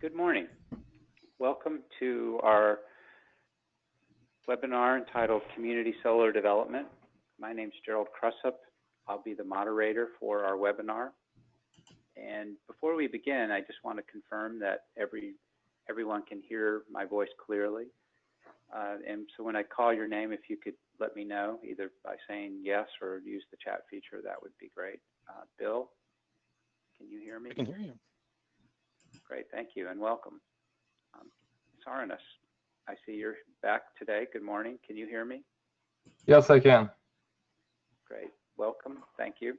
Good morning. Welcome to our webinar entitled Community Solar Development. My name is Gerald Crusup. I'll be the moderator for our webinar. And before we begin, I just want to confirm that everyone can hear my voice clearly. And so when I call your name, if you could let me know, either by saying yes or use the chat feature, that would be great. Bill, can you hear me? I can hear you. Great, thank you, and welcome. Saranus, I see you're back today. Good morning. Can you hear me? Yes, I can. Great, welcome. Thank you.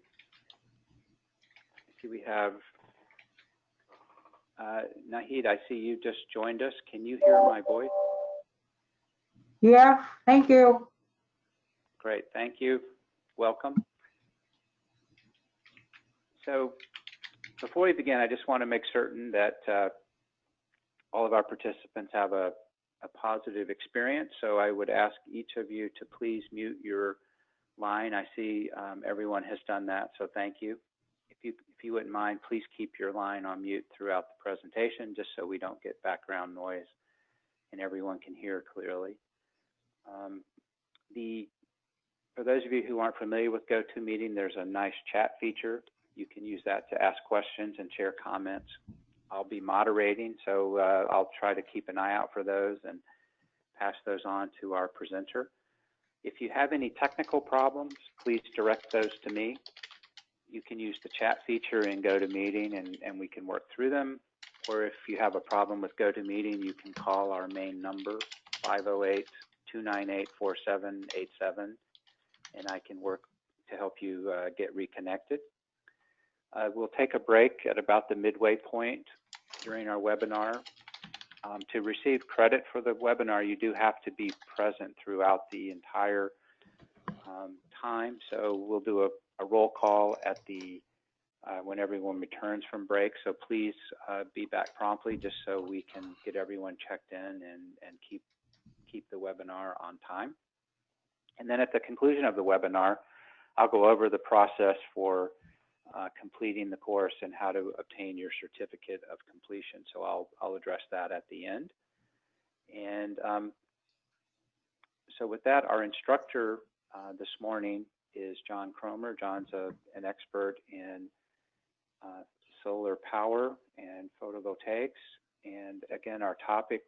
I see we have Nahid. I see you just joined us. Can you hear my voice? Yeah, thank you. Great, thank you. Welcome. So before we begin, I just want to make certain that all of our participants have a positive experience. So I would ask each of you to please mute your line. I see everyone has done that, so thank you. If you wouldn't mind, please keep your line on mute throughout the presentation, just so we don't get background noise and everyone can hear clearly. For those of you who aren't familiar with GoToMeeting, there's a nice chat feature. You can use that to ask questions and share comments. I'll be moderating, so I'll try to keep an eye out for those and pass those on to our presenter. If you have any technical problems, please direct those to me. You can use the chat feature in GoToMeeting and we can work through them. Or if you have a problem with GoToMeeting, you can call our main number, 508-298-4787, and I can work to help you get reconnected. We'll take a break at about the midway point during our webinar. To receive credit for the webinar, you do have to be present throughout the entire time. So we'll do a roll call at the when everyone returns from break. So please be back promptly, just so we can get everyone checked in and keep the webinar on time. And then at the conclusion of the webinar, I'll go over the process for completing the course and how to obtain your certificate of completion. So I'll address that at the end. And so with that, our instructor this morning is John Cromer. John's an expert in solar power and photovoltaics. And again, our topic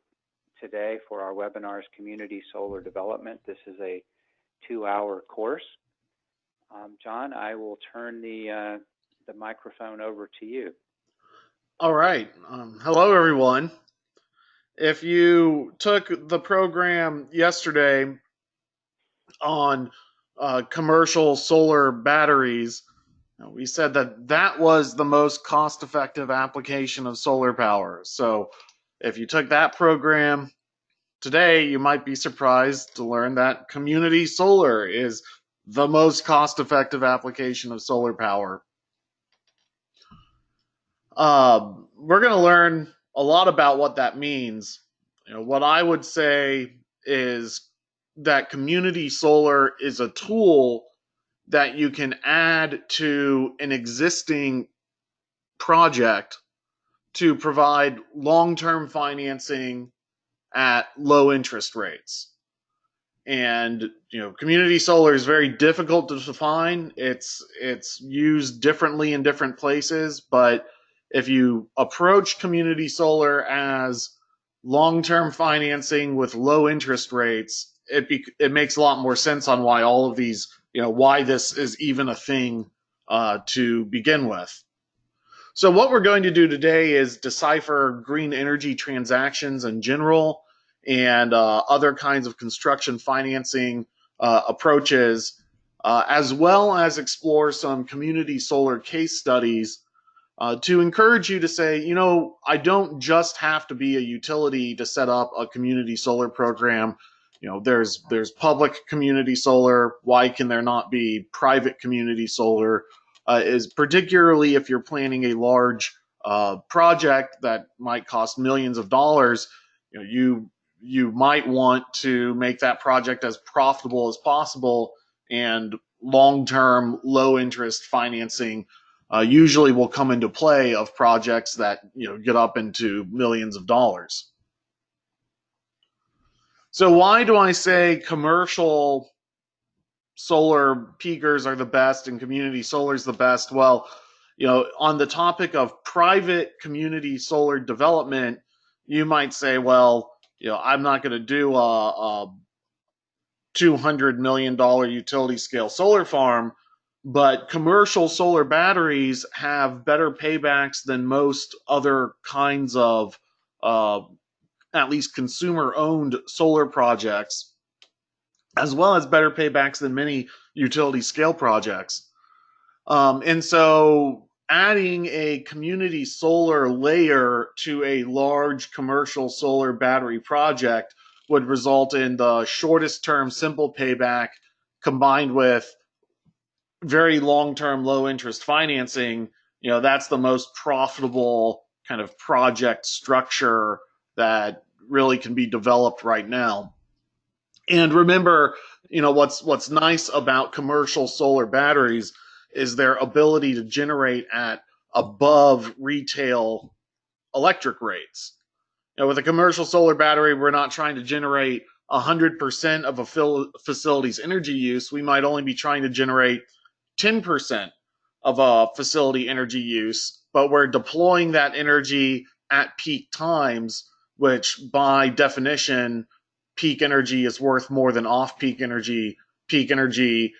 today for our webinar is community solar development. This is a 2-hour course. John, I will turn the microphone over to you. All right. Hello, everyone. If you took the program yesterday on commercial solar batteries, we said that was the most cost-effective application of solar power. So if you took that program today, you might be surprised to learn that community solar is the most cost-effective application of solar power. We're going to learn a lot about what that means. What I would say is that community solar is a tool that you can add to an existing project to provide long-term financing at low interest rates. And community solar is very difficult to define. It's used differently in different places, but if you approach community solar as long-term financing with low interest rates, it makes a lot more sense on why all of these, why this is even a thing to begin with. So what we're going to do today is decipher green energy transactions in general and other kinds of construction financing approaches, as well as explore some community solar case studies to encourage you to say, I don't just have to be a utility to set up a community solar program. There's public community solar. Why can there not be private community solar? Is particularly if you're planning a large project that might cost millions of dollars, you might want to make that project as profitable as possible, and long-term, low-interest financing usually will come into play of projects that get up into millions of dollars. So why do I say commercial solar peakers are the best and community solar is the best? Well, on the topic of private community solar development, you might say, well, I'm not going to do a $200 million utility scale solar farm, but commercial solar batteries have better paybacks than most other kinds of at least consumer owned solar projects, as well as better paybacks than many utility scale projects. And so adding a community solar layer to a large commercial solar battery project would result in the shortest term simple payback combined with very long-term low interest financing. That's the most profitable kind of project structure that really can be developed right now. And remember, what's nice about commercial solar batteries is their ability to generate at above retail electric rates. With a commercial solar battery, we're not trying to generate 100% of a facility's energy use. We might only be trying to generate 10% of a facility energy use, but we're deploying that energy at peak times, which by definition, peak energy is worth more than off-peak energy. Peak energy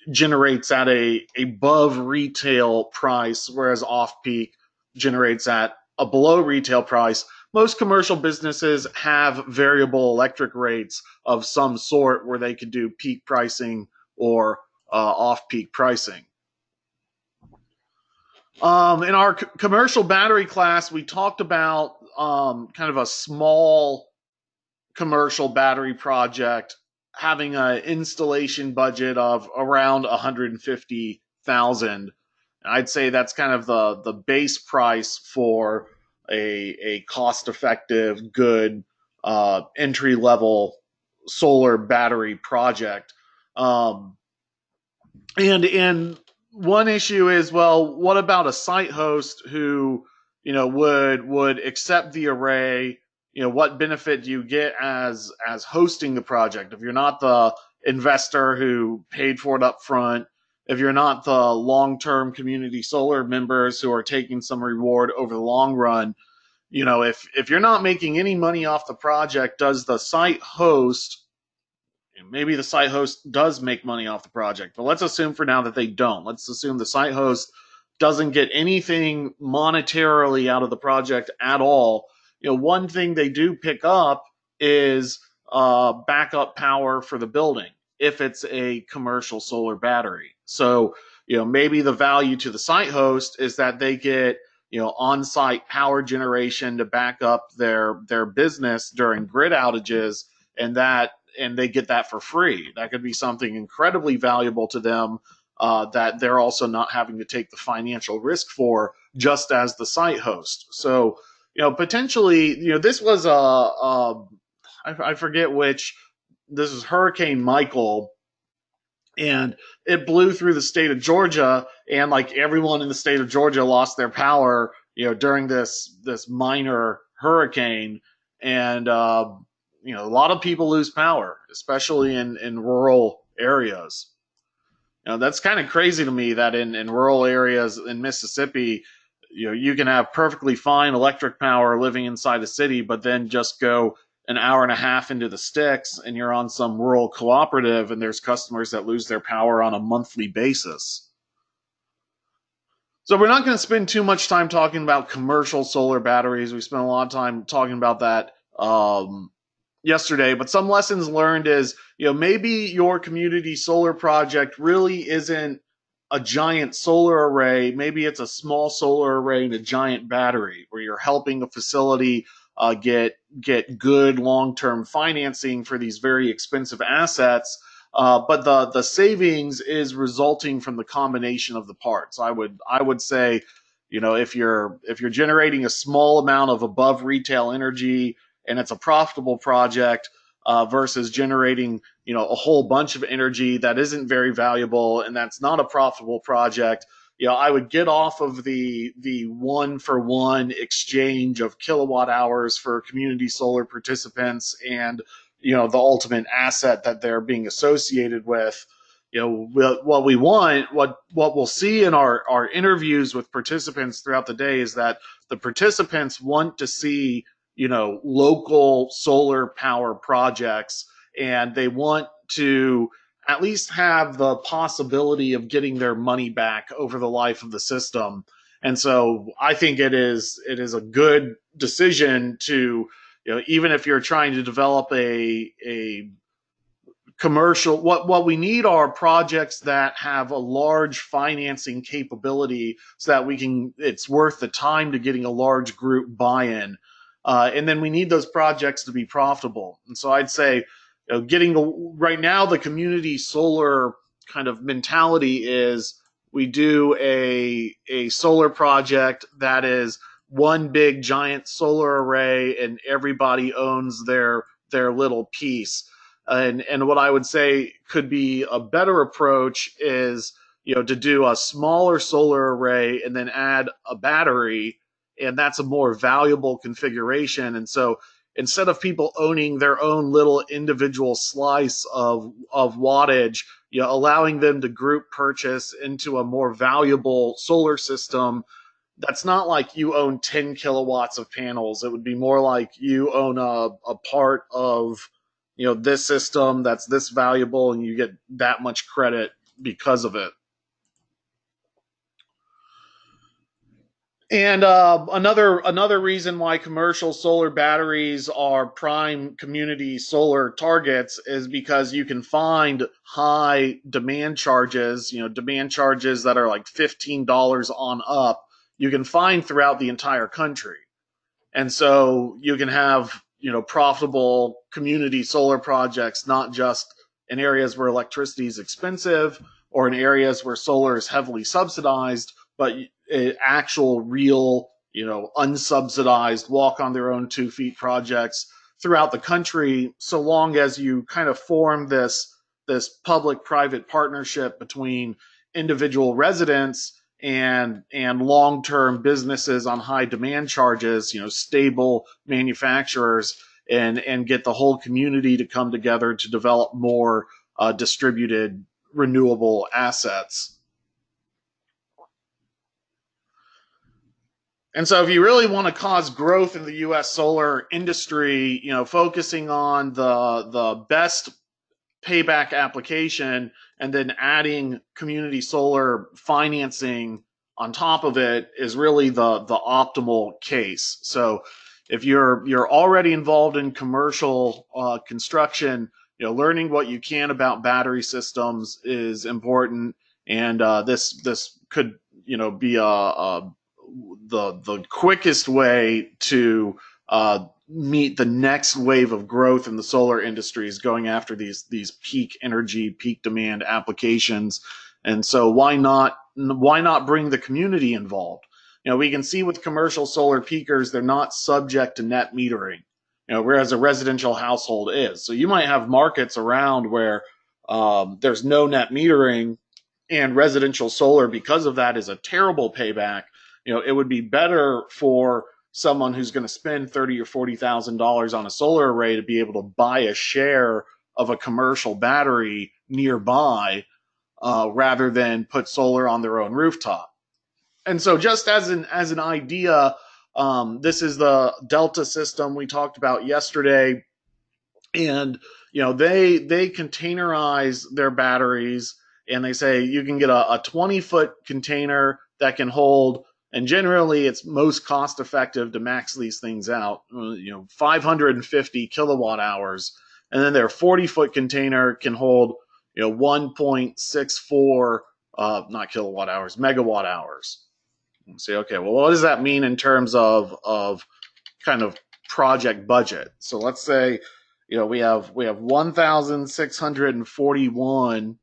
generates at a above retail price, whereas off-peak generates at a below retail price. Most commercial businesses have variable electric rates of some sort where they could do peak pricing or off-peak pricing. In our commercial battery class, we talked about kind of a small commercial battery project having an installation budget of around $150,000. I'd say that's kind of the base price for a cost-effective, good entry-level solar battery project. And one issue is, well, what about a site host who would accept the array? What benefit do you get as hosting the project? If you're not the investor who paid for it up front, if you're not the long-term community solar members who are taking some reward over the long run, if you're not making any money off the project, does the site host, maybe the site host does make money off the project, but let's assume for now that they don't. Let's assume the site host doesn't get anything monetarily out of the project at all. One thing they do pick up is backup power for the building if it's a commercial solar battery. So, maybe the value to the site host is that they get, on-site power generation to back up their business during grid outages, and they get that for free. That could be something incredibly valuable to them that they're also not having to take the financial risk for, just as the site host. So, potentially, this was I forget which, this is Hurricane Michael, and it blew through the state of Georgia, and like everyone in the state of Georgia lost their power, during this minor hurricane, and a lot of people lose power, especially in rural areas. That's kind of crazy to me that in rural areas in Mississippi, you can have perfectly fine electric power living inside a city, but then just go an hour and a half into the sticks and you're on some rural cooperative and there's customers that lose their power on a monthly basis. So we're not going to spend too much time talking about commercial solar batteries. We spent a lot of time talking about that yesterday, but some lessons learned is, maybe your community solar project really isn't a giant solar array. Maybe it's a small solar array and a giant battery, where you're helping a facility get good long-term financing for these very expensive assets. But the savings is resulting from the combination of the parts. I would say, if you're generating a small amount of above retail energy and it's a profitable project, versus generating, a whole bunch of energy that isn't very valuable and that's not a profitable project, I would get off of the 1-for-1 exchange of kilowatt hours for community solar participants and, the ultimate asset that they're being associated with. What we want, what we'll see in our interviews with participants throughout the day is that the participants want to see, local solar power projects, and they want to at least have the possibility of getting their money back over the life of the system. And so I think it is a good decision to, even if you're trying to develop a commercial, what we need are projects that have a large financing capability so that it's worth the time to getting a large group buy-in. And then we need those projects to be profitable. And so I'd say, right now, the community solar kind of mentality is we do a solar project that is one big giant solar array and everybody owns their little piece. And what I would say could be a better approach is, to do a smaller solar array and then add a battery, and that's a more valuable configuration. And so instead of people owning their own little individual slice of wattage, allowing them to group purchase into a more valuable solar system, that's not like you own 10 kilowatts of panels. It would be more like you own a part of, this system that's this valuable, and you get that much credit because of it. And another reason why commercial solar batteries are prime community solar targets is because you can find high demand charges, demand charges that are like $15 on up, you can find throughout the entire country. And so you can have, profitable community solar projects, not just in areas where electricity is expensive or in areas where solar is heavily subsidized, but actual real, unsubsidized walk on their own 2 feet projects throughout the country, so long as you kind of form this public-private partnership between individual residents and long-term businesses on high demand charges, stable manufacturers, and get the whole community to come together to develop more distributed renewable assets. And so if you really want to cause growth in the U.S. solar industry, focusing on the best payback application and then adding community solar financing on top of it is really the optimal case. So if you're already involved in commercial construction, learning what you can about battery systems is important, and this could be the quickest way to meet the next wave of growth in the solar industry is going after these peak energy, peak demand applications. And so why not bring the community involved? We can see with commercial solar peakers, they're not subject to net metering, whereas a residential household is. So you might have markets around where there's no net metering, and residential solar, because of that, is a terrible payback. It would be better for someone who's going to spend $30,000 or $40,000 on a solar array to be able to buy a share of a commercial battery nearby, rather than put solar on their own rooftop. And so, just as an idea, this is the Delta system we talked about yesterday, and they containerize their batteries, and they say you can get a 20-foot container that can hold. And generally, it's most cost effective to max these things out, 550 kilowatt hours. And then their 40-foot container can hold, 1.64, not kilowatt hours, megawatt hours. And say, okay, well, what does that mean in terms of kind of project budget? So let's say, we have 1,641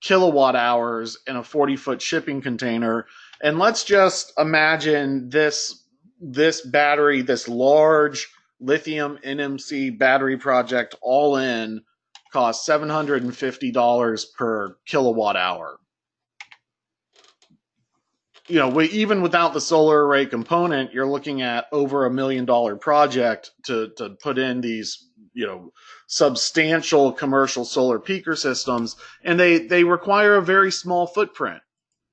kilowatt hours in a 40-foot shipping container. And let's just imagine this battery, this large lithium NMC battery project all in, costs $750 per kilowatt hour. Even without the solar array component, you're looking at over $1 million project to put in these, substantial commercial solar peaker systems, and they require a very small footprint.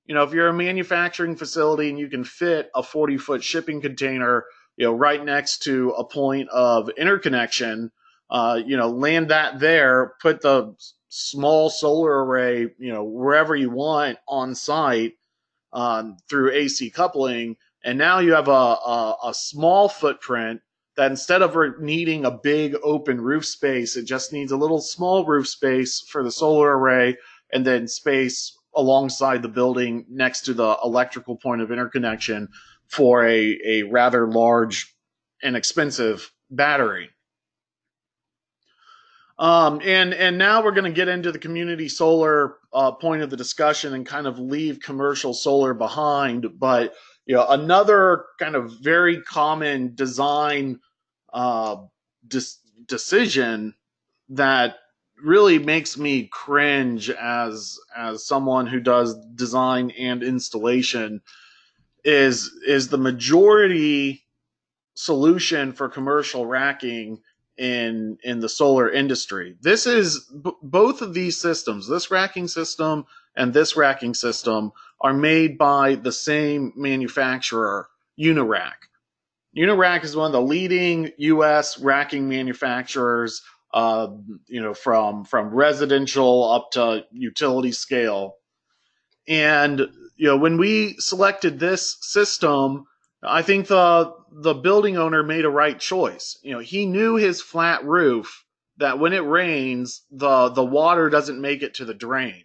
If you're a manufacturing facility and you can fit a 40-foot shipping container, right next to a point of interconnection, land that there, put the small solar array, wherever you want on site, through AC coupling, and now you have a small footprint that instead of needing a big open roof space, it just needs a little small roof space for the solar array, and then space alongside the building next to the electrical point of interconnection for a rather large and expensive battery. And now we're going to get into the community solar point of the discussion and kind of leave commercial solar behind. But another kind of very common design decision that really makes me cringe as someone who does design and installation is the majority solution for commercial racking in the solar industry. This is both of these systems, this racking system and this racking system, are made by the same manufacturer, Unirac. Unirac is one of the leading U.S. racking manufacturers, from residential up to utility scale. And when we selected this system, I think the building owner made a right choice. He knew his flat roof, that when it rains, the water doesn't make it to the drain.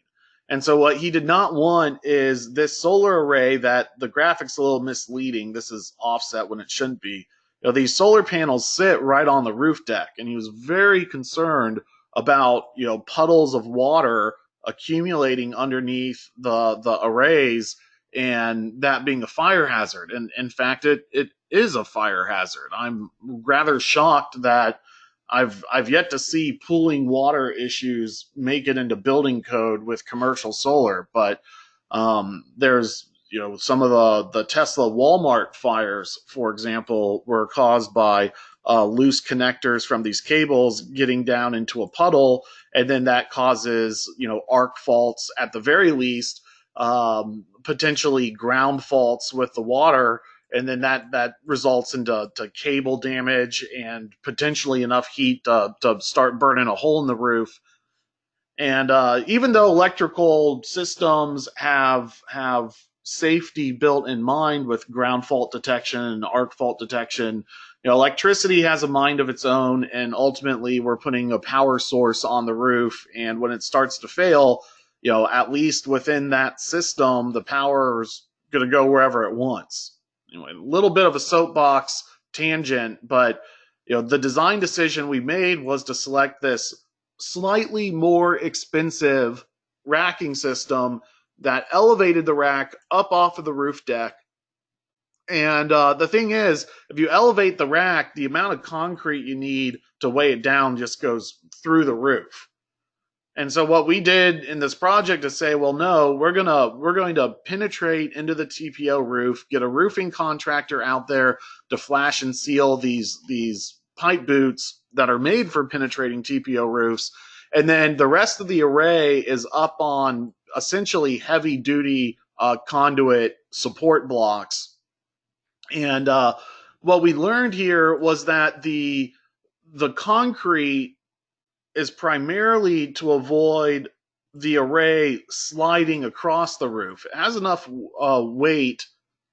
And so what he did not want is this solar array that the graphic's a little misleading. This is offset when it shouldn't be. These solar panels sit right on the roof deck, and he was very concerned about, puddles of water accumulating underneath the arrays, and that being a fire hazard. And in fact, it is a fire hazard. I'm rather shocked that I've yet to see pooling water issues make it into building code with commercial solar. But there's some of the Tesla Walmart fires, for example, were caused by loose connectors from these cables getting down into a puddle, and then that causes arc faults at the very least, potentially ground faults with the water, and then that results into cable damage and potentially enough heat to start burning a hole in the roof. And even though electrical systems have safety built in mind with ground fault detection and arc fault detection, electricity has a mind of its own, and ultimately we're putting a power source on the roof, and when it starts to fail, at least within that system, the power's going to go wherever it wants. Anyway, a little bit of a soapbox tangent, but the design decision we made was to select this slightly more expensive racking system that elevated the rack up off of the roof deck. And the thing is, if you elevate the rack, the amount of concrete you need to weigh it down just goes through the roof. And so what we did in this project is say, well, no, we're going to penetrate into the TPO roof, get a roofing contractor out there to flash and seal these pipe boots that are made for penetrating TPO roofs. And then the rest of the array is up on essentially heavy duty conduit support blocks. And what we learned here was that the concrete is primarily to avoid the array sliding across the roof. It has enough weight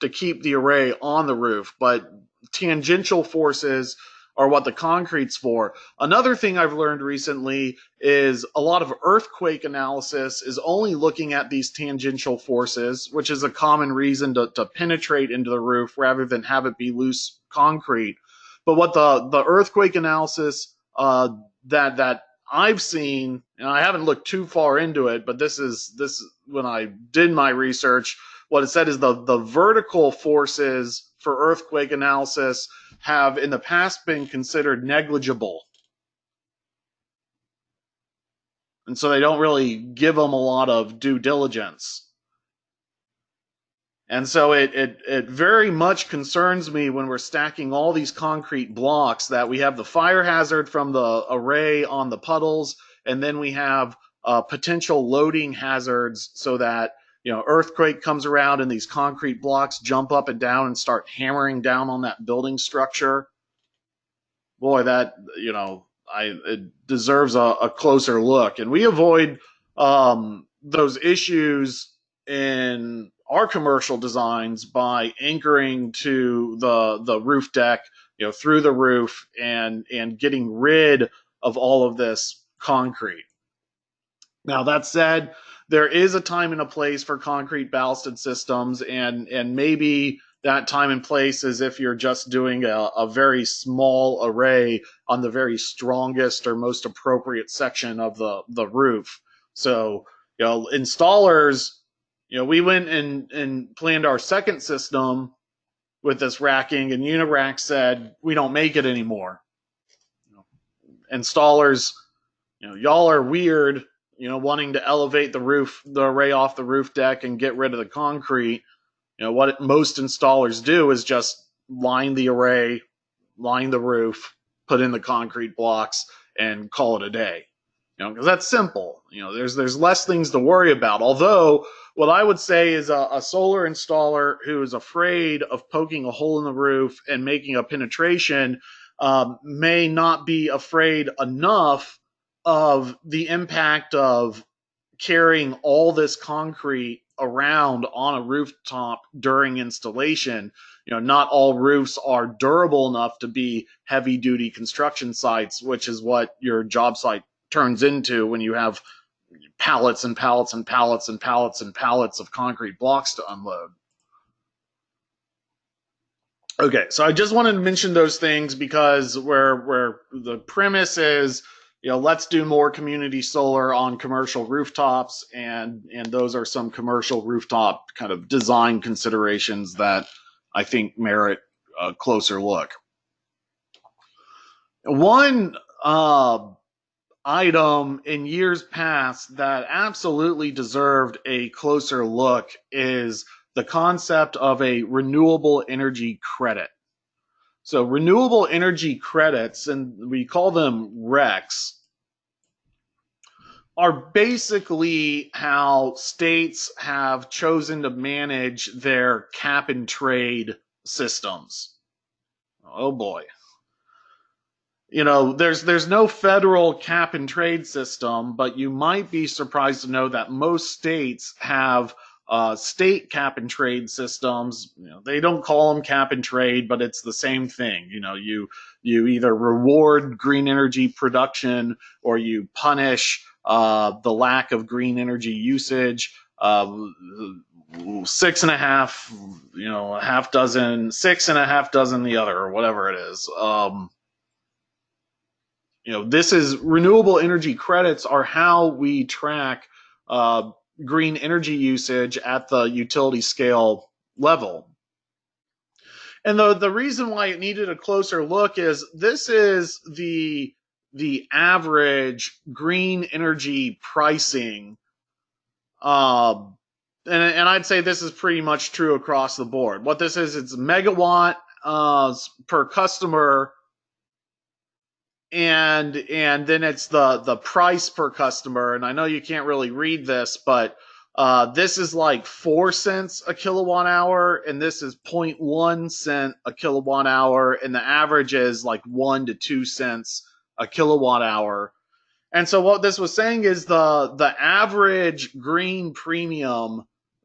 to keep the array on the roof, but tangential forces are what the concrete's for. Another thing I've learned recently is a lot of earthquake analysis is only looking at these tangential forces, which is a common reason to penetrate into the roof rather than have it be loose concrete. But what the earthquake analysis that I've seen, and I haven't looked too far into it, but this when I did my research, what it said is the vertical forces for earthquake analysis have in the past been considered negligible. And so they don't really give them a lot of due diligence. And so it very much concerns me when we're stacking all these concrete blocks that we have the fire hazard from the array on the puddles, and then we have potential loading hazards so that, earthquake comes around and these concrete blocks jump up and down and start hammering down on that building structure. Boy, that, it deserves a closer look. And we avoid those issues in our commercial designs by anchoring to the roof deck, through the roof, and getting rid of all of this concrete. Now, that said, there is a time and a place for concrete ballasted systems, and maybe that time and place is if you're just doing a very small array on the very strongest or most appropriate section of the roof. So, installers, we went and planned our second system with this racking, and Unirack said, we don't make it anymore. Installers, y'all are weird, wanting to elevate the array off the roof deck and get rid of the concrete. What most installers do is just line the array, line the roof, put in the concrete blocks, and call it a day. Because that's simple. There's less things to worry about. Although, what I would say is a solar installer who is afraid of poking a hole in the roof and making a penetration may not be afraid enough of the impact of carrying all this concrete around on a rooftop during installation. Not all roofs are durable enough to be heavy-duty construction sites, which is what your job site turns into when you have pallets and pallets and pallets and pallets and pallets of concrete blocks to unload. Okay, so I just wanted to mention those things because where the premise is, let's do more community solar on commercial rooftops, and those are some commercial rooftop kind of design considerations that I think merit a closer look. One item in years past that absolutely deserved a closer look is the concept of a renewable energy credit. So renewable energy credits, and we call them RECs, are basically how states have chosen to manage their cap and trade systems. Oh boy. There's no federal cap and trade system, but you might be surprised to know that most states have state cap and trade systems. They don't call them cap and trade, but it's the same thing. You either reward green energy production or you punish the lack of green energy usage. 6.5, a half dozen, 6 and a half dozen the other, or whatever it is. This is renewable energy credits are how we track green energy usage at the utility scale level. And the reason why it needed a closer look is this is the average green energy pricing. And I'd say this is pretty much true across the board. What this is, it's megawatt per customer, and then it's the price per customer. And I know you can't really read this, but this is like 4 cents a kilowatt hour, and this is 0.1 cent a kilowatt hour, and the average is like 1 to 2 cents a kilowatt hour. And so what this was saying is the average green premium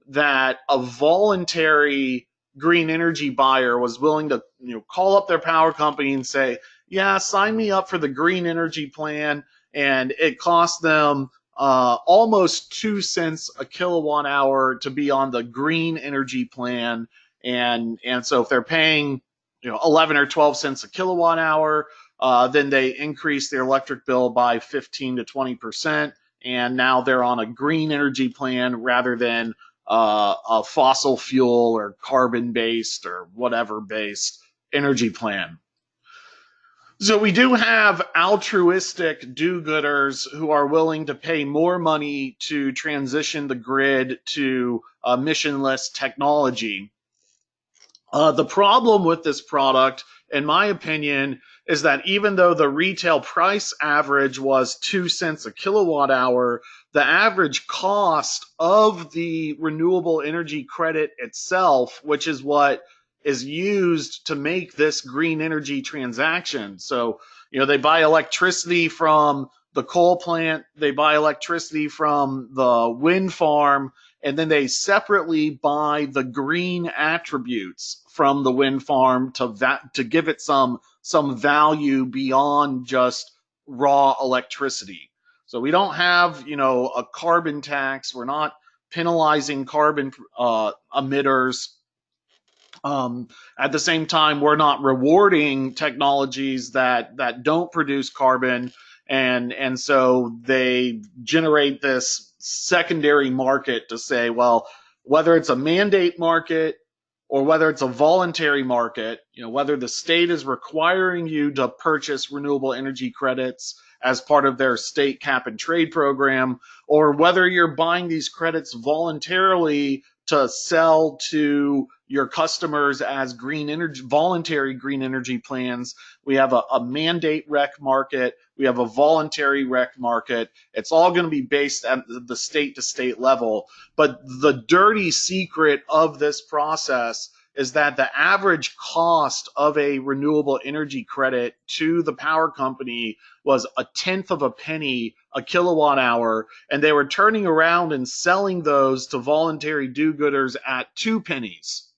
that a voluntary green energy buyer was willing to call up their power company and say, yeah, sign me up for the green energy plan, and it cost them almost 2 cents a kilowatt hour to be on the green energy plan. And so if they're paying 11 or 12 cents a kilowatt hour, then they increase their electric bill by 15 to 20%, and now they're on a green energy plan rather than a fossil fuel or carbon based or whatever based energy plan. So we do have altruistic do-gooders who are willing to pay more money to transition the grid to emissionless technology. The problem with this product, in my opinion, is that even though the retail price average was 2 cents a kilowatt hour, the average cost of the renewable energy credit itself, which is what is used to make this green energy transaction. So, they buy electricity from the coal plant, they buy electricity from the wind farm, and then they separately buy the green attributes from the wind farm to give it some value beyond just raw electricity. So we don't have a carbon tax. We're not penalizing carbon emitters. At the same time, we're not rewarding technologies that don't produce carbon, and so they generate this secondary market to say, well, whether it's a mandate market or whether it's a voluntary market, whether the state is requiring you to purchase renewable energy credits as part of their state cap and trade program, or whether you're buying these credits voluntarily to sell to your customers as green energy, voluntary green energy plans. We have a mandate rec market. We have a voluntary rec market. It's all going to be based at the state to state level. But the dirty secret of this process is that the average cost of a renewable energy credit to the power company was 1/10 of a penny a kilowatt hour, and they were turning around and selling those to voluntary do-gooders at 2 pennies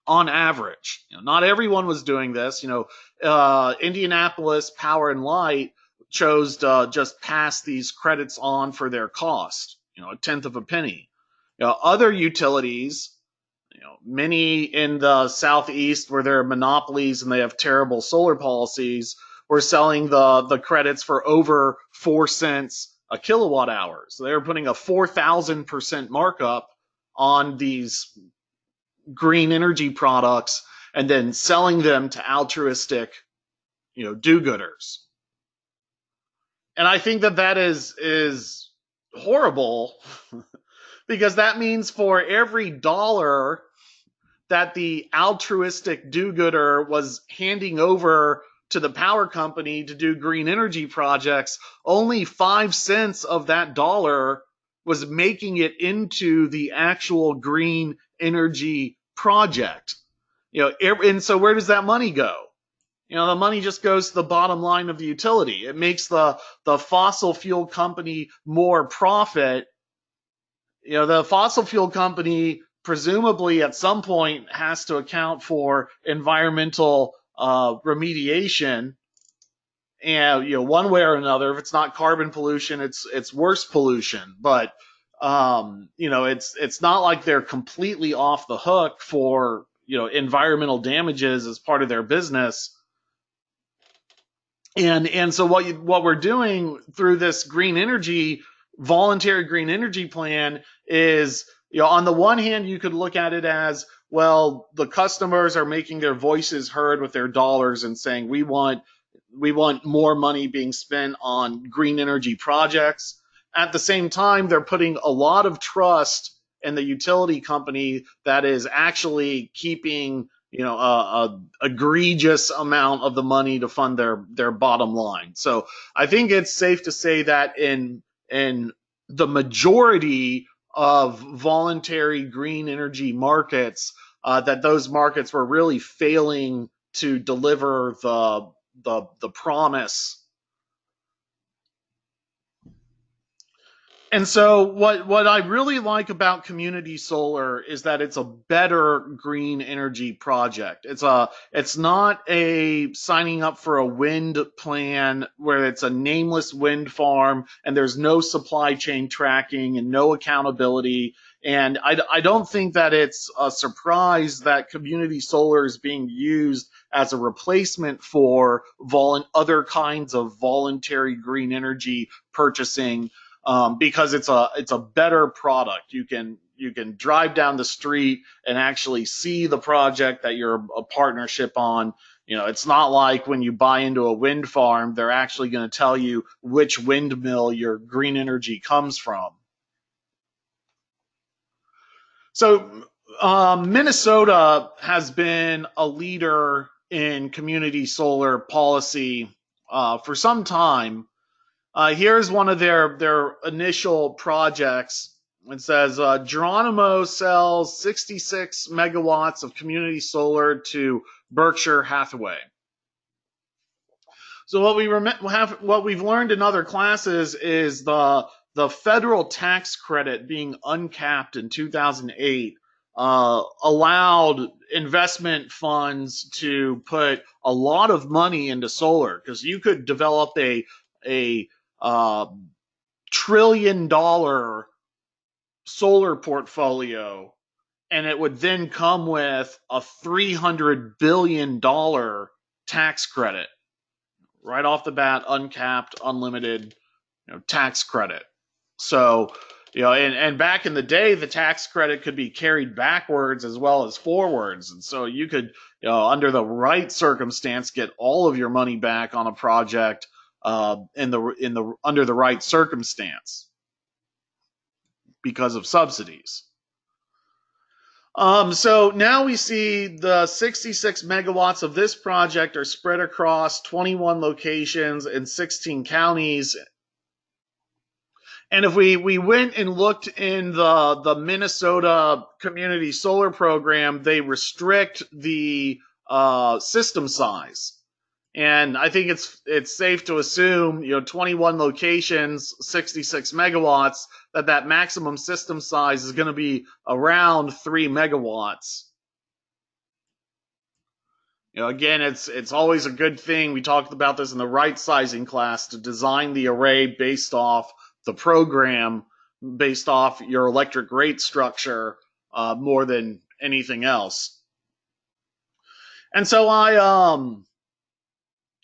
on average. Not everyone was doing this. Indianapolis Power and Light chose to just pass these credits on for their cost, 1/10 of a penny. Other utilities, many in the Southeast where there are monopolies and they have terrible solar policies, were selling the credits for over 4 cents a kilowatt hour. So they were putting a 4,000% markup on these green energy products and then selling them to altruistic, do-gooders. And I think that is horrible because that means for every dollar that the altruistic do-gooder was handing over to the power company to do green energy projects, only 5 cents of that dollar was making it into the actual green energy project. And so where does that money go? The money just goes to the bottom line of the utility. It makes the fossil fuel company more profit. The fossil fuel company presumably at some point has to account for environmental remediation, and one way or another. If it's not carbon pollution, it's worse pollution. But it's not like they're completely off the hook for environmental damages as part of their business. And so what we're doing through this green energy, voluntary green energy plan is, on the one hand, you could look at it as, well, the customers are making their voices heard with their dollars and saying, we want more money being spent on green energy projects. At the same time, they're putting a lot of trust in the utility company that is actually keeping a egregious amount of the money to fund their bottom line. So I think it's safe to say that in the majority of voluntary green energy markets, that those markets were really failing to deliver the promise. And so what I really like about community solar is that it's a better green energy project. It's not a signing up for a wind plan where it's a nameless wind farm and there's no supply chain tracking and no accountability. And I don't think that it's a surprise that community solar is being used as a replacement for other kinds of voluntary green energy purchasing. Because it's a better product. You can can drive down the street and actually see the project that you're a partnership on. It's not like when you buy into a wind farm, they're actually going to tell you which windmill your green energy comes from. So Minnesota has been a leader in community solar policy for some time. Here's one of their initial projects. It says Geronimo sells 66 megawatts of community solar to Berkshire Hathaway. So what we've learned in other classes is the federal tax credit being uncapped in 2008 allowed investment funds to put a lot of money into solar, because you could develop a $1 trillion solar portfolio, and it would then come with a $300 billion tax credit right off the bat, uncapped, unlimited, tax credit. So, and back in the day, the tax credit could be carried backwards as well as forwards, and so you could, under the right circumstance, get all of your money back on a project under the right circumstance because of subsidies. So now we see the 66 megawatts of this project are spread across 21 locations in 16 counties. And if we went and looked in the Minnesota Community Solar Program, they restrict the system size. And I think it's safe to assume, 21 locations, 66 megawatts, that maximum system size is going to be around 3 megawatts. Again, it's always a good thing. We talked about this in the right sizing class, to design the array based off the program, based off your electric rate structure, more than anything else. And so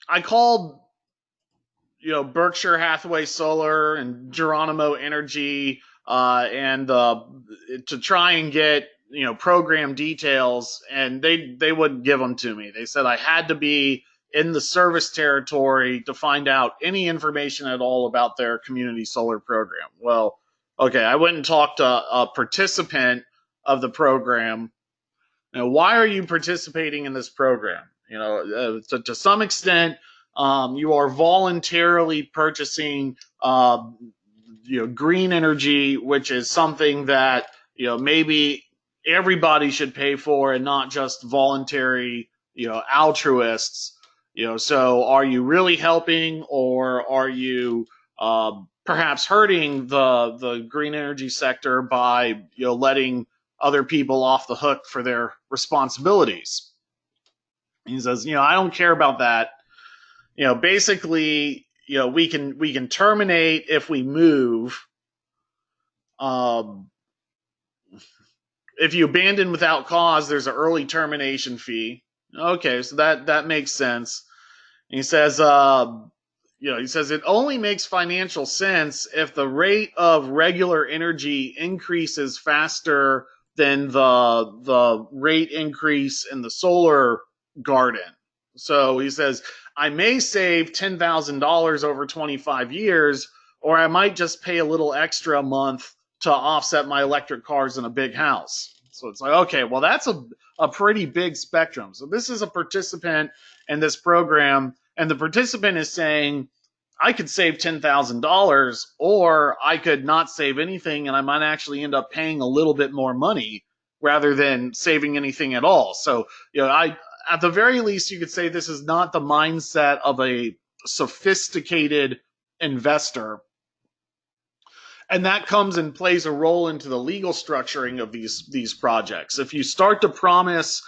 I called, Berkshire Hathaway Solar and Geronimo Energy, and to try and get, program details, and they wouldn't give them to me. They said I had to be in the service territory to find out any information at all about their community solar program. Well, okay, I went and talked to a participant of the program. Why are you participating in this program? To some extent, you are voluntarily purchasing, green energy, which is something that, maybe everybody should pay for, and not just voluntary, altruists. So are you really helping, or are you perhaps hurting the green energy sector by, letting other people off the hook for their responsibilities? He says, I don't care about that. Basically, we can terminate if we move. If you abandon without cause, there's an early termination fee. Okay, so that makes sense. And he says, it only makes financial sense if the rate of regular energy increases faster than the rate increase in the solar garden. So he says, I may save $10,000 over 25 years, or I might just pay a little extra a month to offset my electric cars in a big house. So it's like, okay, well, that's a pretty big spectrum. So this is a participant in this program, and the participant is saying, I could save $10,000, or I could not save anything, and I might actually end up paying a little bit more money rather than saving anything at all. So, at the very least, you could say this is not the mindset of a sophisticated investor. And that comes and plays a role into the legal structuring of these projects. If you start to promise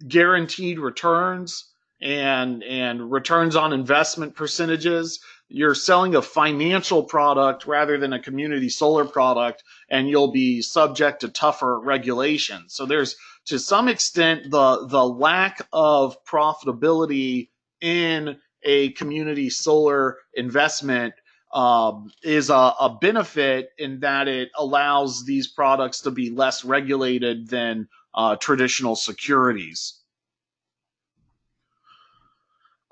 guaranteed returns and returns on investment percentages, you're selling a financial product rather than a community solar product, and you'll be subject to tougher regulation. So there's, to some extent, the lack of profitability in a community solar investment is a benefit in that it allows these products to be less regulated than traditional securities.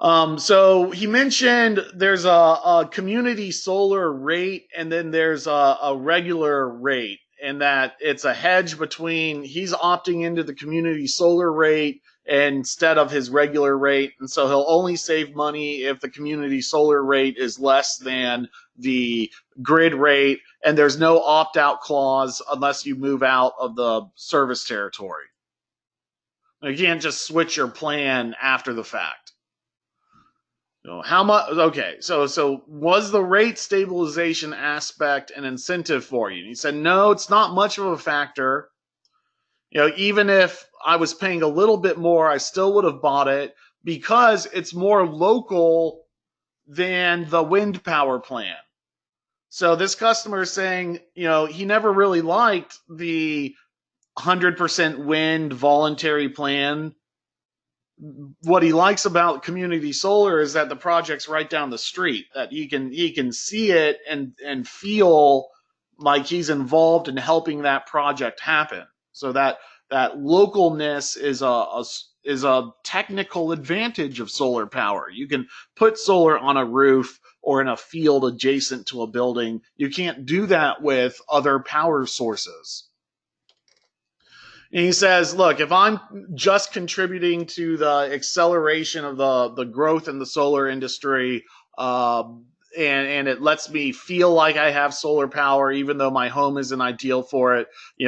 So he mentioned there's a community solar rate, and then there's a regular rate, and that it's a hedge between he's opting into the community solar rate instead of his regular rate. And so he'll only save money if the community solar rate is less than the grid rate, and there's no opt-out clause unless you move out of the service territory. You can't just switch your plan after the fact. How much? Okay, so was the rate stabilization aspect an incentive for you? And he said, no, it's not much of a factor. Even if I was paying a little bit more, I still would have bought it because it's more local than the wind power plan. So this customer is saying, he never really liked the 100% wind voluntary plan. What he likes about community solar is that the project's right down the street, that he can see it and feel like he's involved in helping that project happen. So that localness is a technical advantage of solar power. You can put solar on a roof or in a field adjacent to a building. You can't do that with other power sources. And he says, look, if I'm just contributing to the acceleration of the growth in the solar industry, and it lets me feel like I have solar power, even though my home isn't ideal for it,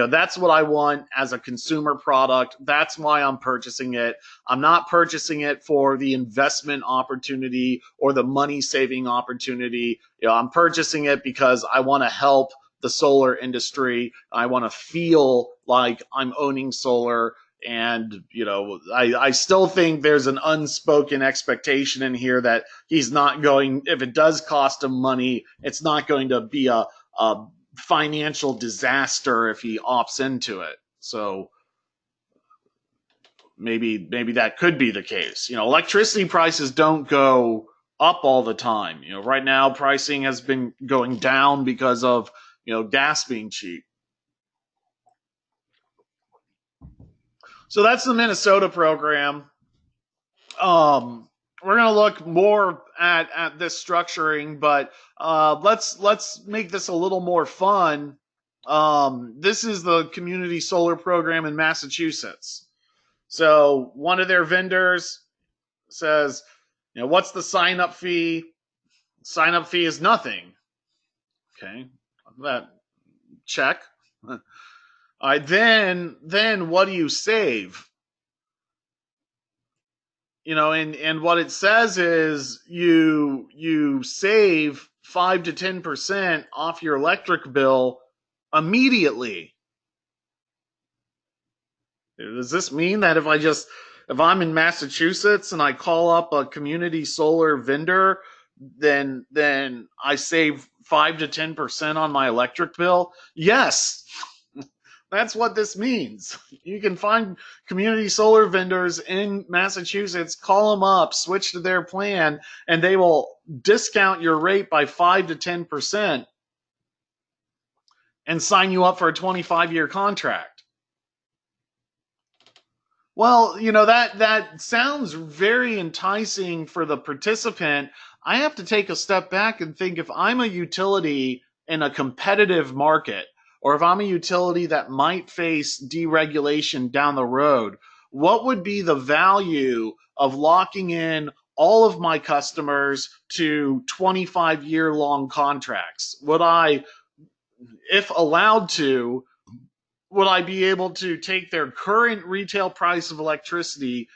that's what I want as a consumer product. That's why I'm purchasing it. I'm not purchasing it for the investment opportunity or the money saving opportunity. I'm purchasing it because I want to help the solar industry. I want to feel like I'm owning solar. And, I still think there's an unspoken expectation in here that he's not going, if it does cost him money, it's not going to be a financial disaster if he opts into it. So maybe that could be the case. Electricity prices don't go up all the time. Right now pricing has been going down because of gas being cheap. So that's the Minnesota program. We're going to look more at this structuring, but let's make this a little more fun. This is the community solar program in Massachusetts. So one of their vendors says, what's the sign-up fee? Sign-up fee is nothing. Okay, that check. All right, then what do you save? And what it says is you save 5 to 10% off your electric bill immediately. Does this mean that if I'm in Massachusetts and I call up a community solar vendor, then I save 5 to 10% on my electric bill? Yes. That's what this means. You can find community solar vendors in Massachusetts, call them up, switch to their plan, and they will discount your rate by 5 to 10% and sign you up for a 25-year contract. Well, that sounds very enticing for the participant. I have to take a step back and think, if I'm a utility in a competitive market, or if I'm a utility that might face deregulation down the road, what would be the value of locking in all of my customers to 25-year-long contracts? Would I, if allowed to, would I be able to take their current retail price of electricity,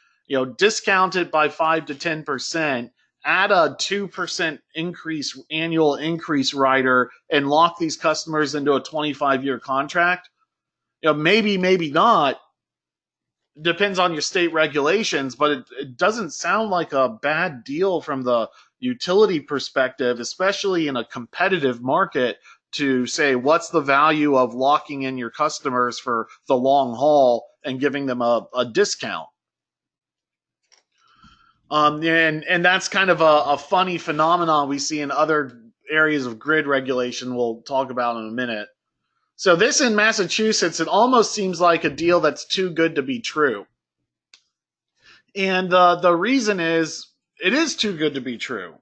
discount it by 5 to 10%, add a 2% increase, annual increase rider, and lock these customers into a 25-year contract? Maybe, maybe not. Depends on your state regulations, but it doesn't sound like a bad deal from the utility perspective, especially in a competitive market, to say, what's the value of locking in your customers for the long haul and giving them a discount? And that's kind of a funny phenomenon we see in other areas of grid regulation we'll talk about in a minute. So this in Massachusetts, it almost seems like a deal that's too good to be true. And the reason is, it is too good to be true.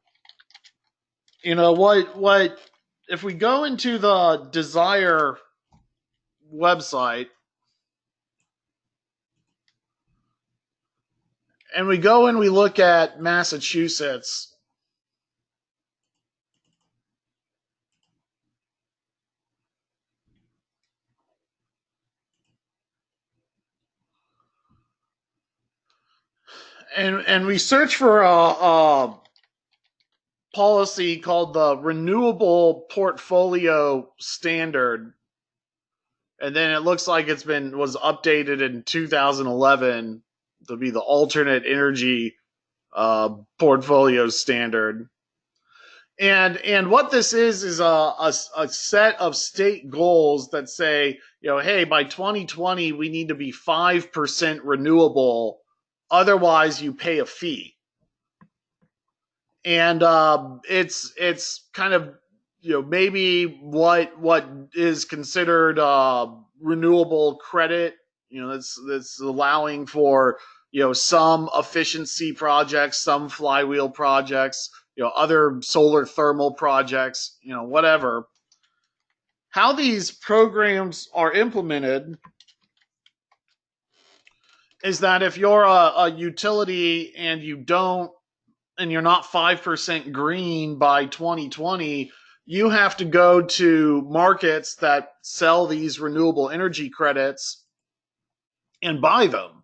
You know, what if we go into the Desire website and we go and we look at Massachusetts, and we search for a policy called the Renewable Portfolio Standard, and then it looks like was updated in 2011 to be the Alternate Energy Portfolio Standard. And what this is a set of state goals that say, you know, hey, by 2020 we need to be 5% renewable, otherwise you pay a fee. And it's kind of, you know, maybe what is considered renewable credit. You know, that's allowing for, you know, some efficiency projects, some flywheel projects, you know, other solar thermal projects, you know, whatever. How these programs are implemented is that if you're a utility and you're not 5% green by 2020, you have to go to markets that sell these renewable energy credits and buy them.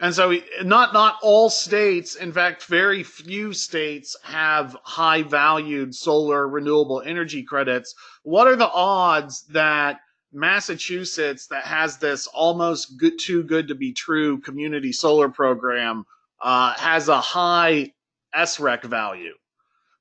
And so not all states, in fact, very few states have high valued solar renewable energy credits. What are the odds that Massachusetts, that has this almost too good to be true community solar program, has a high SREC value?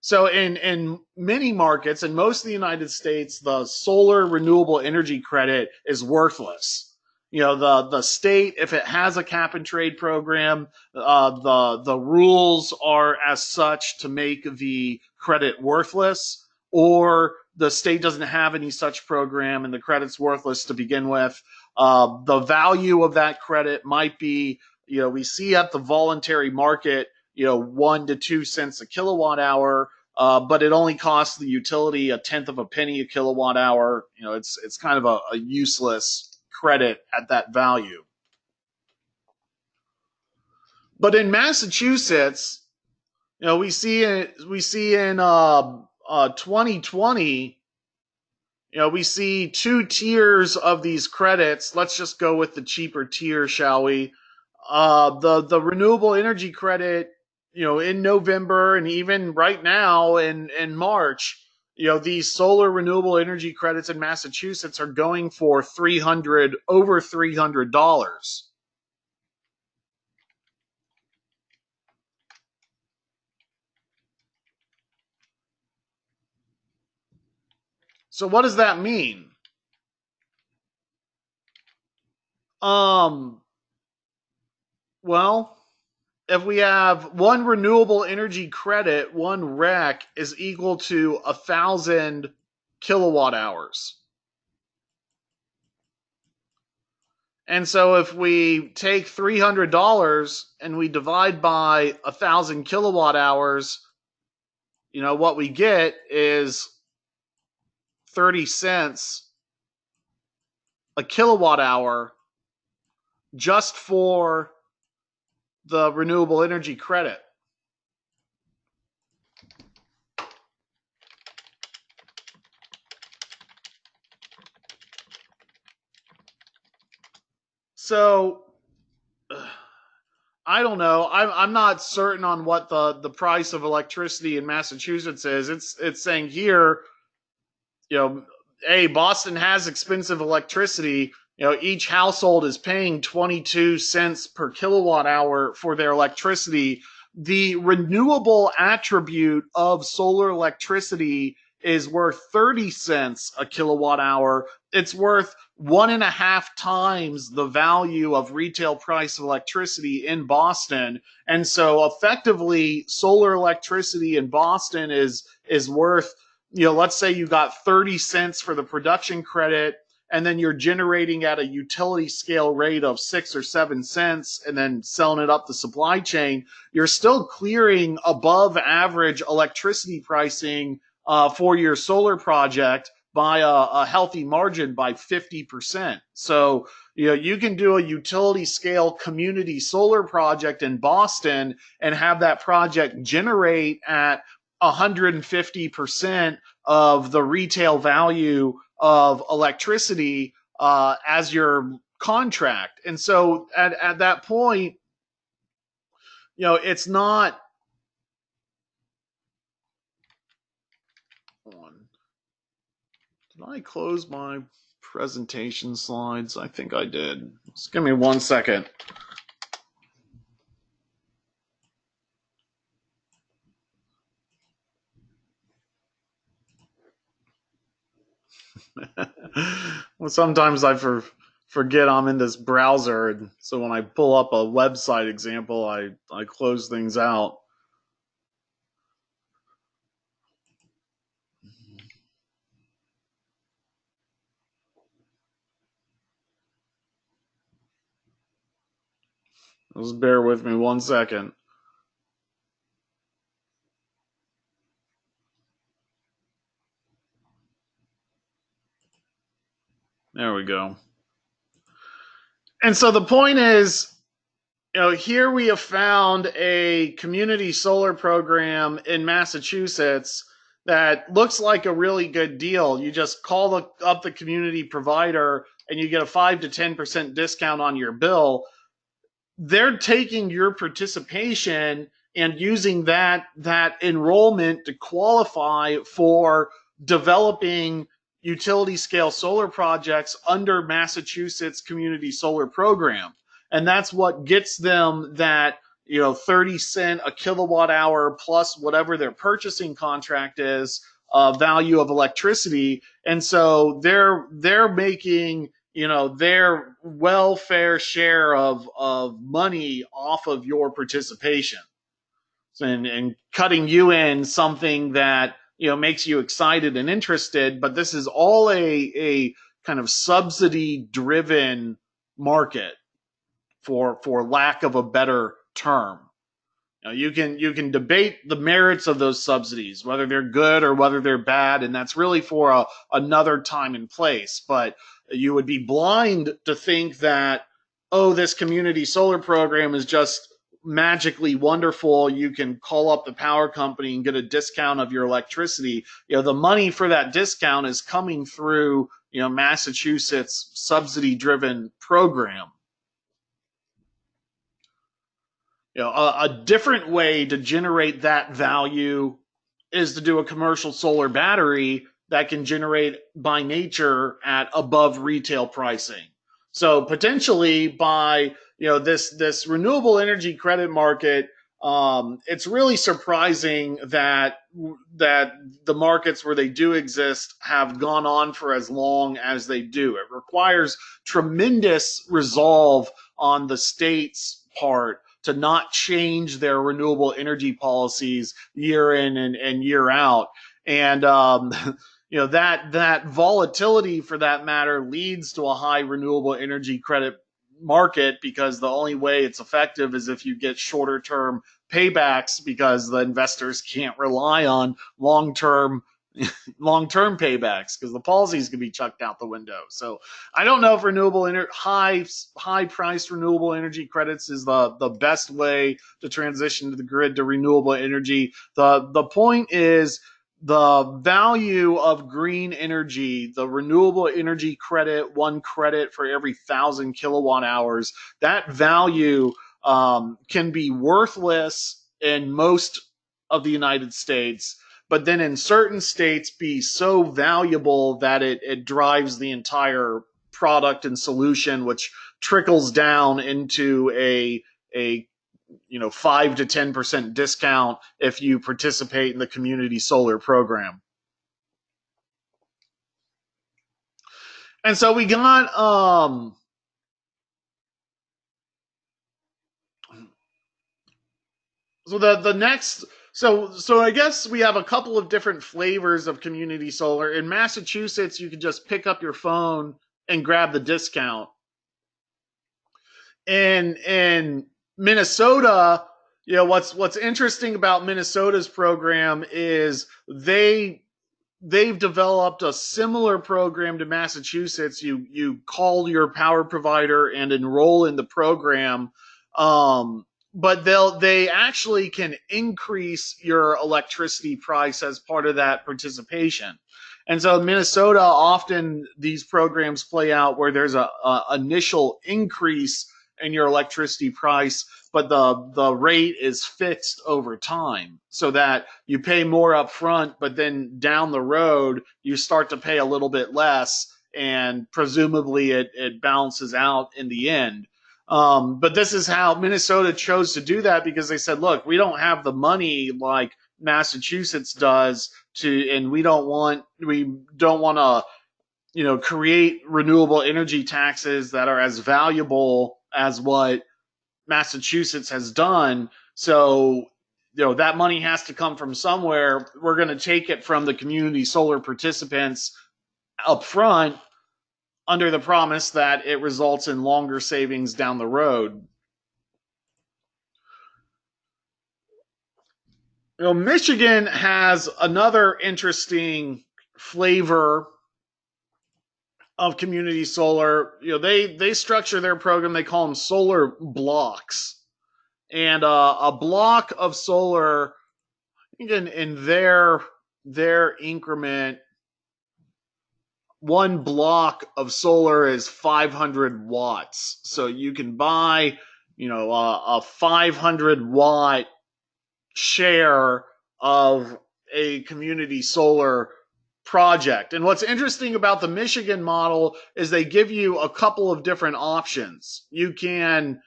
So in many markets, in most of the United States, the solar renewable energy credit is worthless. You know, the state, if it has a cap and trade program, the rules are as such to make the credit worthless, or the state doesn't have any such program and the credit's worthless to begin with. The value of that credit might be, you know, we see at the voluntary market, you know, 1 to 2 cents a kilowatt hour, but it only costs the utility a tenth of a penny a kilowatt hour. You know, it's kind of a useless credit at that value. But in Massachusetts, you know, we see in 2020, you know, we see 2 tiers of these credits. Let's just go with the cheaper tier, shall we? The renewable energy credit, you know, in November and even right now in March, you know, these solar renewable energy credits in Massachusetts are going for over $300. So what does that mean? Well, if we have one renewable energy credit, one REC is equal to 1,000 kilowatt hours. And so if we take $300 and we divide by 1,000 kilowatt hours, you know, what we get is 30 cents a kilowatt hour just for the renewable energy credit. So I don't know. I'm not certain on what the price of electricity in Massachusetts is. It's saying here, you know, hey, Boston has expensive electricity. You know, each household is paying 22 cents per kilowatt hour for their electricity. The renewable attribute of solar electricity is worth 30 cents a kilowatt hour. It's worth 1.5 times the value of retail price of electricity in Boston. And so effectively, solar electricity in Boston is worth, let's say you got 30 cents for the production credit, and then you're generating at a utility scale rate of 6 or 7 cents and then selling it up the supply chain. You're still clearing above average electricity pricing for your solar project by a healthy margin by 50%. So, you can do a utility scale community solar project in Boston and have that project generate at 150% of the retail value of electricity as your contract. And so at that point, it's not on. Did I close my presentation slides? I think I did. Just give me 1 second. Well, sometimes I forget I'm in this browser, and so when I pull up a website example, I close things out. Just bear with me 1 second. There we go. And so the point is, here we have found a community solar program in Massachusetts that looks like a really good deal. You just call up the community provider and you get a 5 to 10% discount on your bill. They're taking your participation and using that enrollment to qualify for developing utility scale solar projects under Massachusetts Community Solar Program. And that's what gets them that 30 cent a kilowatt hour plus whatever their purchasing contract is value of electricity. And so they're making their fair share of money off of your participation, and cutting you in something that makes you excited and interested. But this is all a kind of subsidy driven market, for lack of a better term. You can debate the merits of those subsidies, whether they're good or whether they're bad, and that's really for another time and place. But you would be blind to think that, this community solar program is just magically wonderful. You can call up the power company and get a discount of your electricity. The money for that discount is coming through Massachusetts subsidy-driven program. A different way to generate that value is to do a commercial solar battery that can generate by nature at above retail pricing. So potentially by this renewable energy credit market, it's really surprising that the markets where they do exist have gone on for as long as they do. It requires tremendous resolve on the state's part to not change their renewable energy policies year in and year out. And that volatility, for that matter, leads to a high renewable energy credit market, because the only way it's effective is if you get shorter term paybacks, because the investors can't rely on long-term paybacks because the policies can be chucked out the window. So I don't know if high priced renewable energy credits is the best way to transition to the grid to renewable energy. The point is, the value of green energy, the renewable energy credit, 1 credit for every 1,000 kilowatt hours, that value can be worthless in most of the United States, but then in certain states be so valuable that it drives the entire product and solution, which trickles down into a 5 to 10% discount if you participate in the community solar program. And so we got so the next so I guess we have a couple of different flavors of community solar. In Massachusetts, you can just pick up your phone and grab the discount. In Minnesota, you know, what's interesting about Minnesota's program is they've developed a similar program to Massachusetts. You call your power provider and enroll in the program, but they actually can increase your electricity price as part of that participation. And so in Minnesota, often these programs play out where there's a initial increase in your electricity price, but the rate is fixed over time, so that you pay more up front, but then down the road you start to pay a little bit less, and presumably it balances out in the end. But this is how Minnesota chose to do that, because they said, look, we don't have the money like Massachusetts does and we don't want to, you know, create renewable energy taxes that are as valuable as what Massachusetts has done. So, you know, that money has to come from somewhere. We're going to take it from the community solar participants up front, under the promise that it results in longer savings down the road. You know, Michigan has another interesting flavor of community solar. You know, they structure their program, they call them solar blocks. And a block of solar, in their increment, one block of solar is 500 watts. So you can buy, you know, a 500 watt share of a community solar project. And what's interesting about the Michigan model is they give you a couple of different options. You can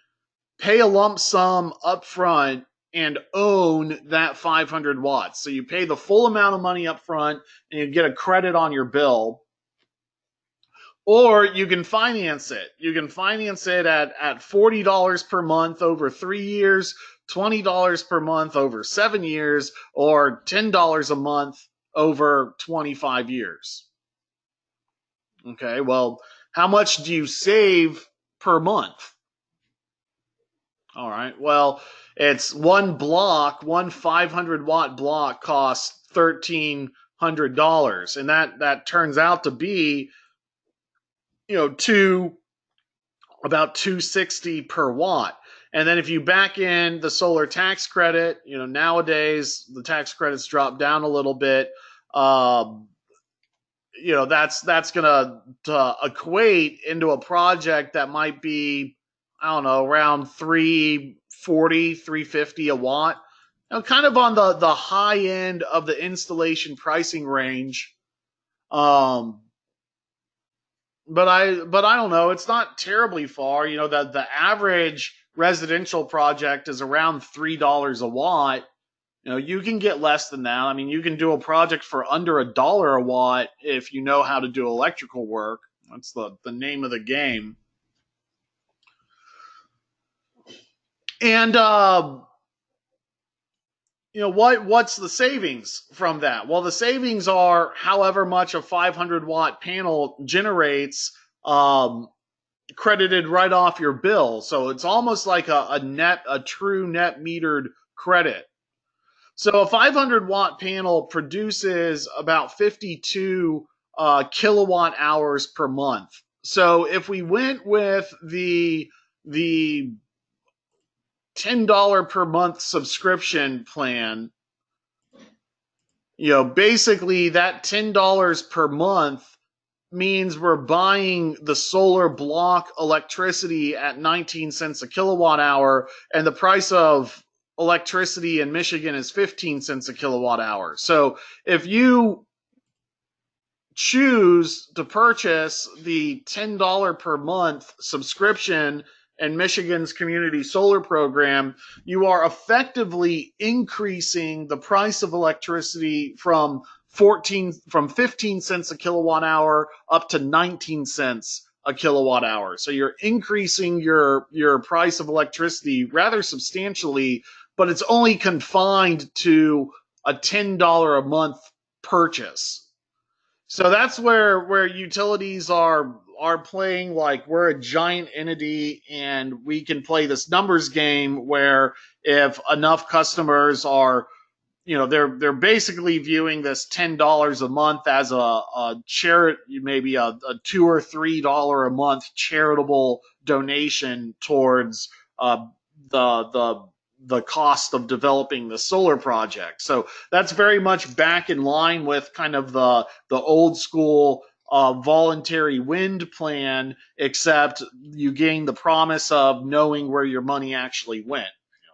pay a lump sum up front and own that 500 watts. So you pay the full amount of money up front and you get a credit on your bill. Or you can finance it. You can finance it at $40 per month over 3 years, $20 per month over 7 years, or $10 a month over 25 years. Okay, well, how much do you save per month? All right, well, it's one 500 watt block costs $1,300. And that turns out to be, you know, about $260 per watt. And then if you back in the solar tax credit, you know, nowadays the tax credits drop down a little bit. You know, that's going to equate into a project that might be, I don't know, around $340, $350 a watt. You know, kind of on the high end of the installation pricing range. But I don't know. It's not terribly far. You know, the average residential project is around $3 a watt. You know, you can get less than that. I mean, you can do a project for under $1 a watt if you know how to do electrical work. That's the name of the game. And you know, what's the savings from that? Well, the savings are however much a 500 watt panel generates, credited right off your bill. So it's almost like a true net metered credit. So a 500 watt panel produces about 52 kilowatt hours per month. So if we went with the $10 per month subscription plan, you know, basically that $10 per month means we're buying the solar block electricity at 19 cents a kilowatt hour, and the price of electricity in Michigan is 15 cents a kilowatt hour. So if you choose to purchase the $10 per month subscription in Michigan's community solar program, you are effectively increasing the price of electricity from from 15 cents a kilowatt hour up to 19 cents a kilowatt hour. So you're increasing your price of electricity rather substantially, but it's only confined to a $10 a month purchase. So that's where utilities are playing like we're a giant entity, and we can play this numbers game where if enough customers are, they're basically viewing this $10 a month as a maybe a $2 or $3 a month charitable donation towards the cost of developing the solar project. So that's very much back in line with kind of the old school voluntary wind plan, except you gain the promise of knowing where your money actually went.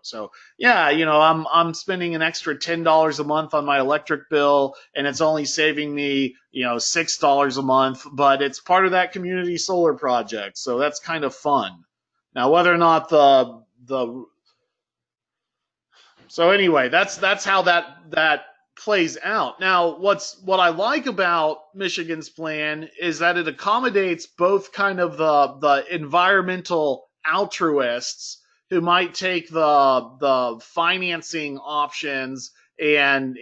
So yeah, I'm spending an extra $10 a month on my electric bill, and it's only saving me, $6 a month, but it's part of that community solar project. So that's kind of fun. Now, whether or not so anyway, that's how that plays out. Now, what I like about Michigan's plan is that it accommodates both kind of the environmental altruists who might take the financing options, and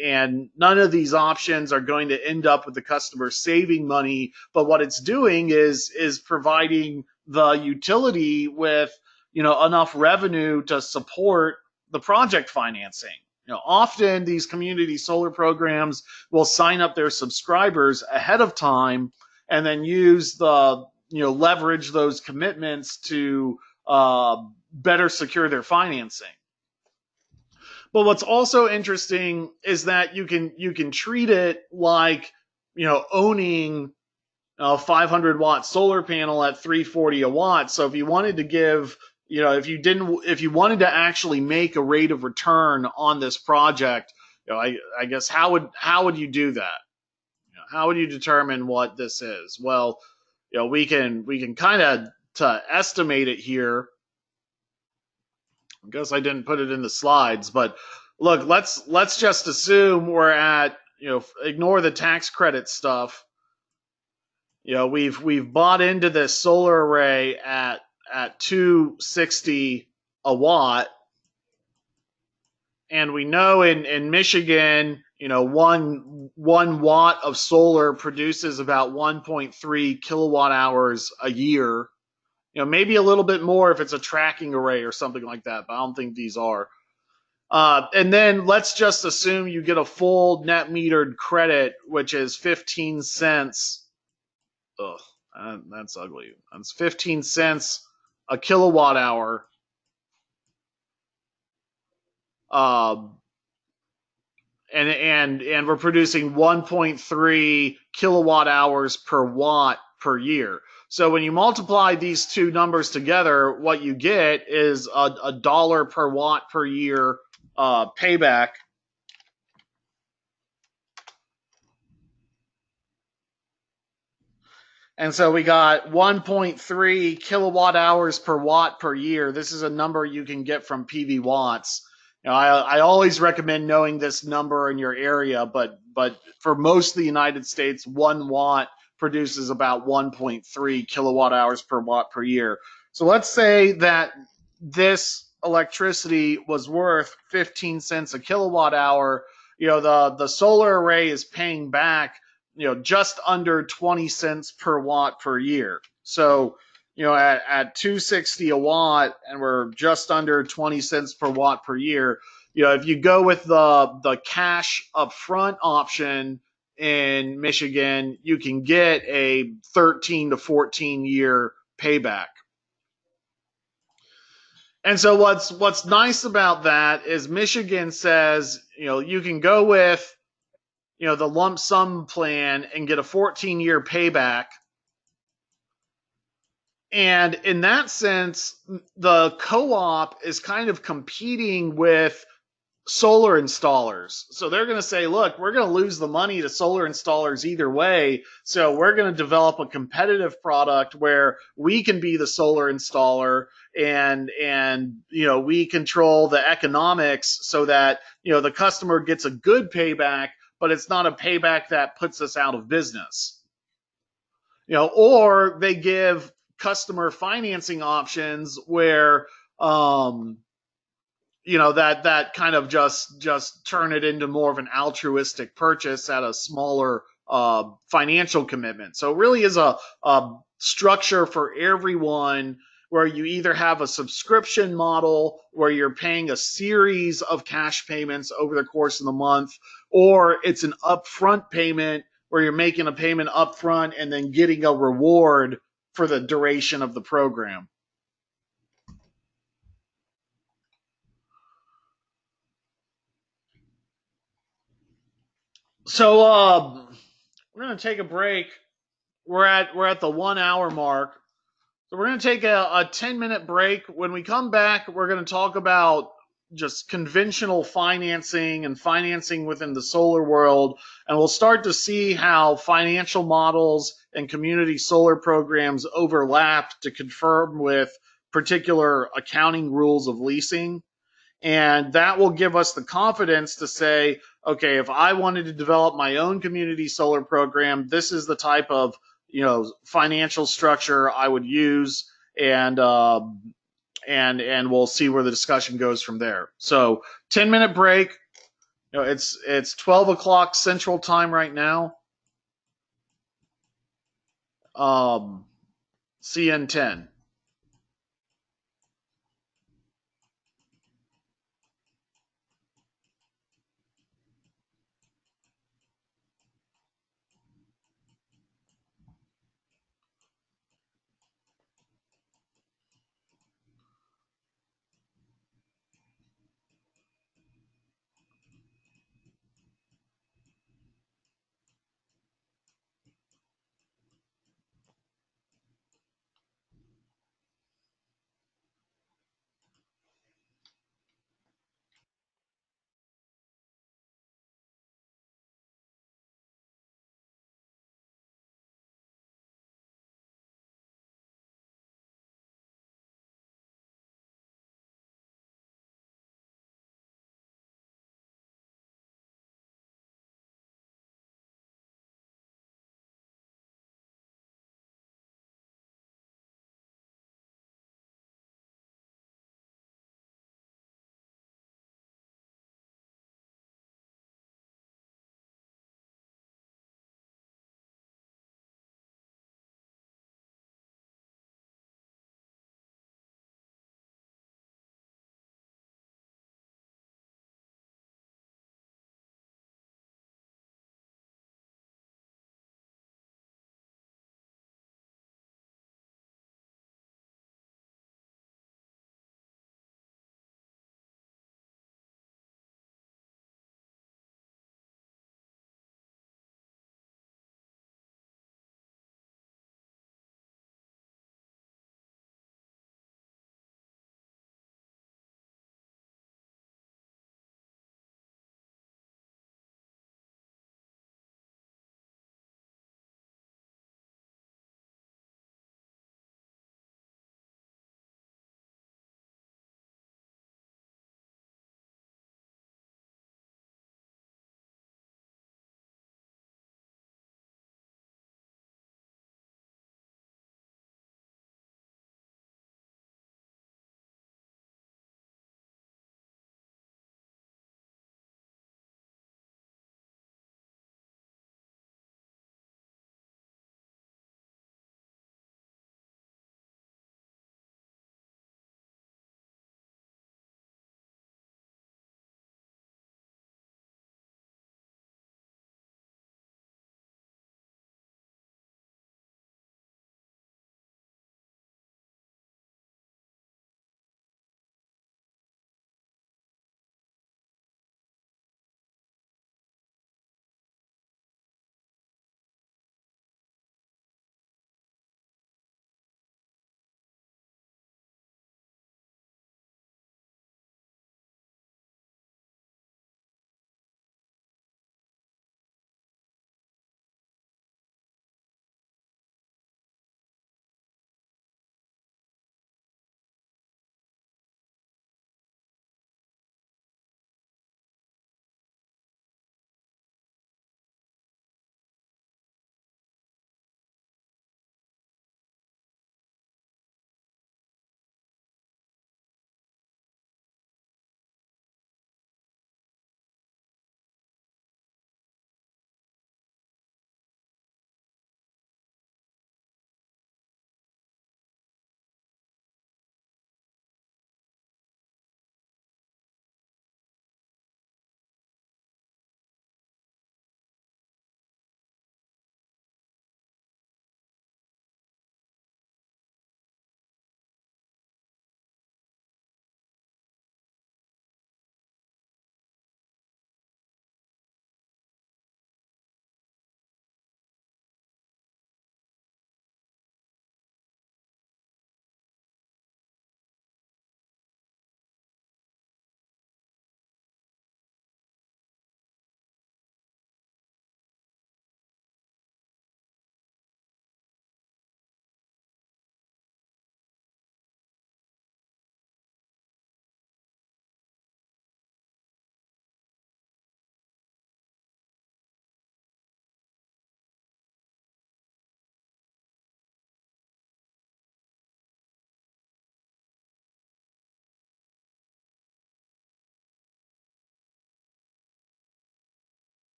none of these options are going to end up with the customer saving money, but what it's doing is providing the utility with enough revenue to support the project financing. Often these community solar programs will sign up their subscribers ahead of time and then use leverage those commitments to better secure their financing. But what's also interesting is that you can treat it like owning a 500 watt solar panel at $3.40 a watt. So if you wanted to give if you wanted to actually make a rate of return on this project, I guess how would you do that? How would you determine what this is? Well, we can kind of to estimate it here. I guess I didn't put it in the slides, but look, let's just assume we're at, ignore the tax credit stuff. We've bought into this solar array at $2.60 a watt, and we know in Michigan, one watt of solar produces about 1.3 kilowatt hours a year. Maybe a little bit more if it's a tracking array or something like that, but I don't think these are. And then let's just assume you get a full net metered credit, which is 15 cents. Ugh, that's ugly. That's 15 cents a kilowatt hour. And we're producing 1.3 kilowatt hours per watt per year. So when you multiply these two numbers together, what you get is a dollar per watt per year payback. And so we got 1.3 kilowatt hours per watt per year. This is a number you can get from PV Watts. I always recommend knowing this number in your area, but for most of the United States, 1 watt produces about 1.3 kilowatt hours per watt per year. So let's say that this electricity was worth 15 cents a kilowatt hour. The solar array is paying back just under 20 cents per watt per year. So at $2.60 a watt, and we're just under 20 cents per watt per year. If you go with the cash upfront option in Michigan, you can get a 13 to 14 year payback. And so what's nice about that is Michigan says, you can go with, the lump sum plan and get a 14-year payback. And in that sense, the co-op is kind of competing with solar installers. So they're going to say, look, we're going to lose the money to solar installers either way. So we're going to develop a competitive product where we can be the solar installer and we control the economics so that, the customer gets a good payback, but it's not a payback that puts us out of business. Or they give customer financing options where that kind of just turn it into more of an altruistic purchase at a smaller financial commitment. So it really is a structure for everyone, where you either have a subscription model where you're paying a series of cash payments over the course of the month, or it's an upfront payment where you're making a payment upfront and then getting a reward for the duration of the program. So we're going to take a break. We're at the 1 hour mark. So we're going to take a 10-minute break. When we come back, we're going to talk about just conventional financing and financing within the solar world. And we'll start to see how financial models and community solar programs overlap to conform with particular accounting rules of leasing. And that will give us the confidence to say, okay, if I wanted to develop my own community solar program, this is the type of financial structure I would use, and we'll see where the discussion goes from there. So 10-minute break. It's 12 o'clock Central Time right now. See you in 10.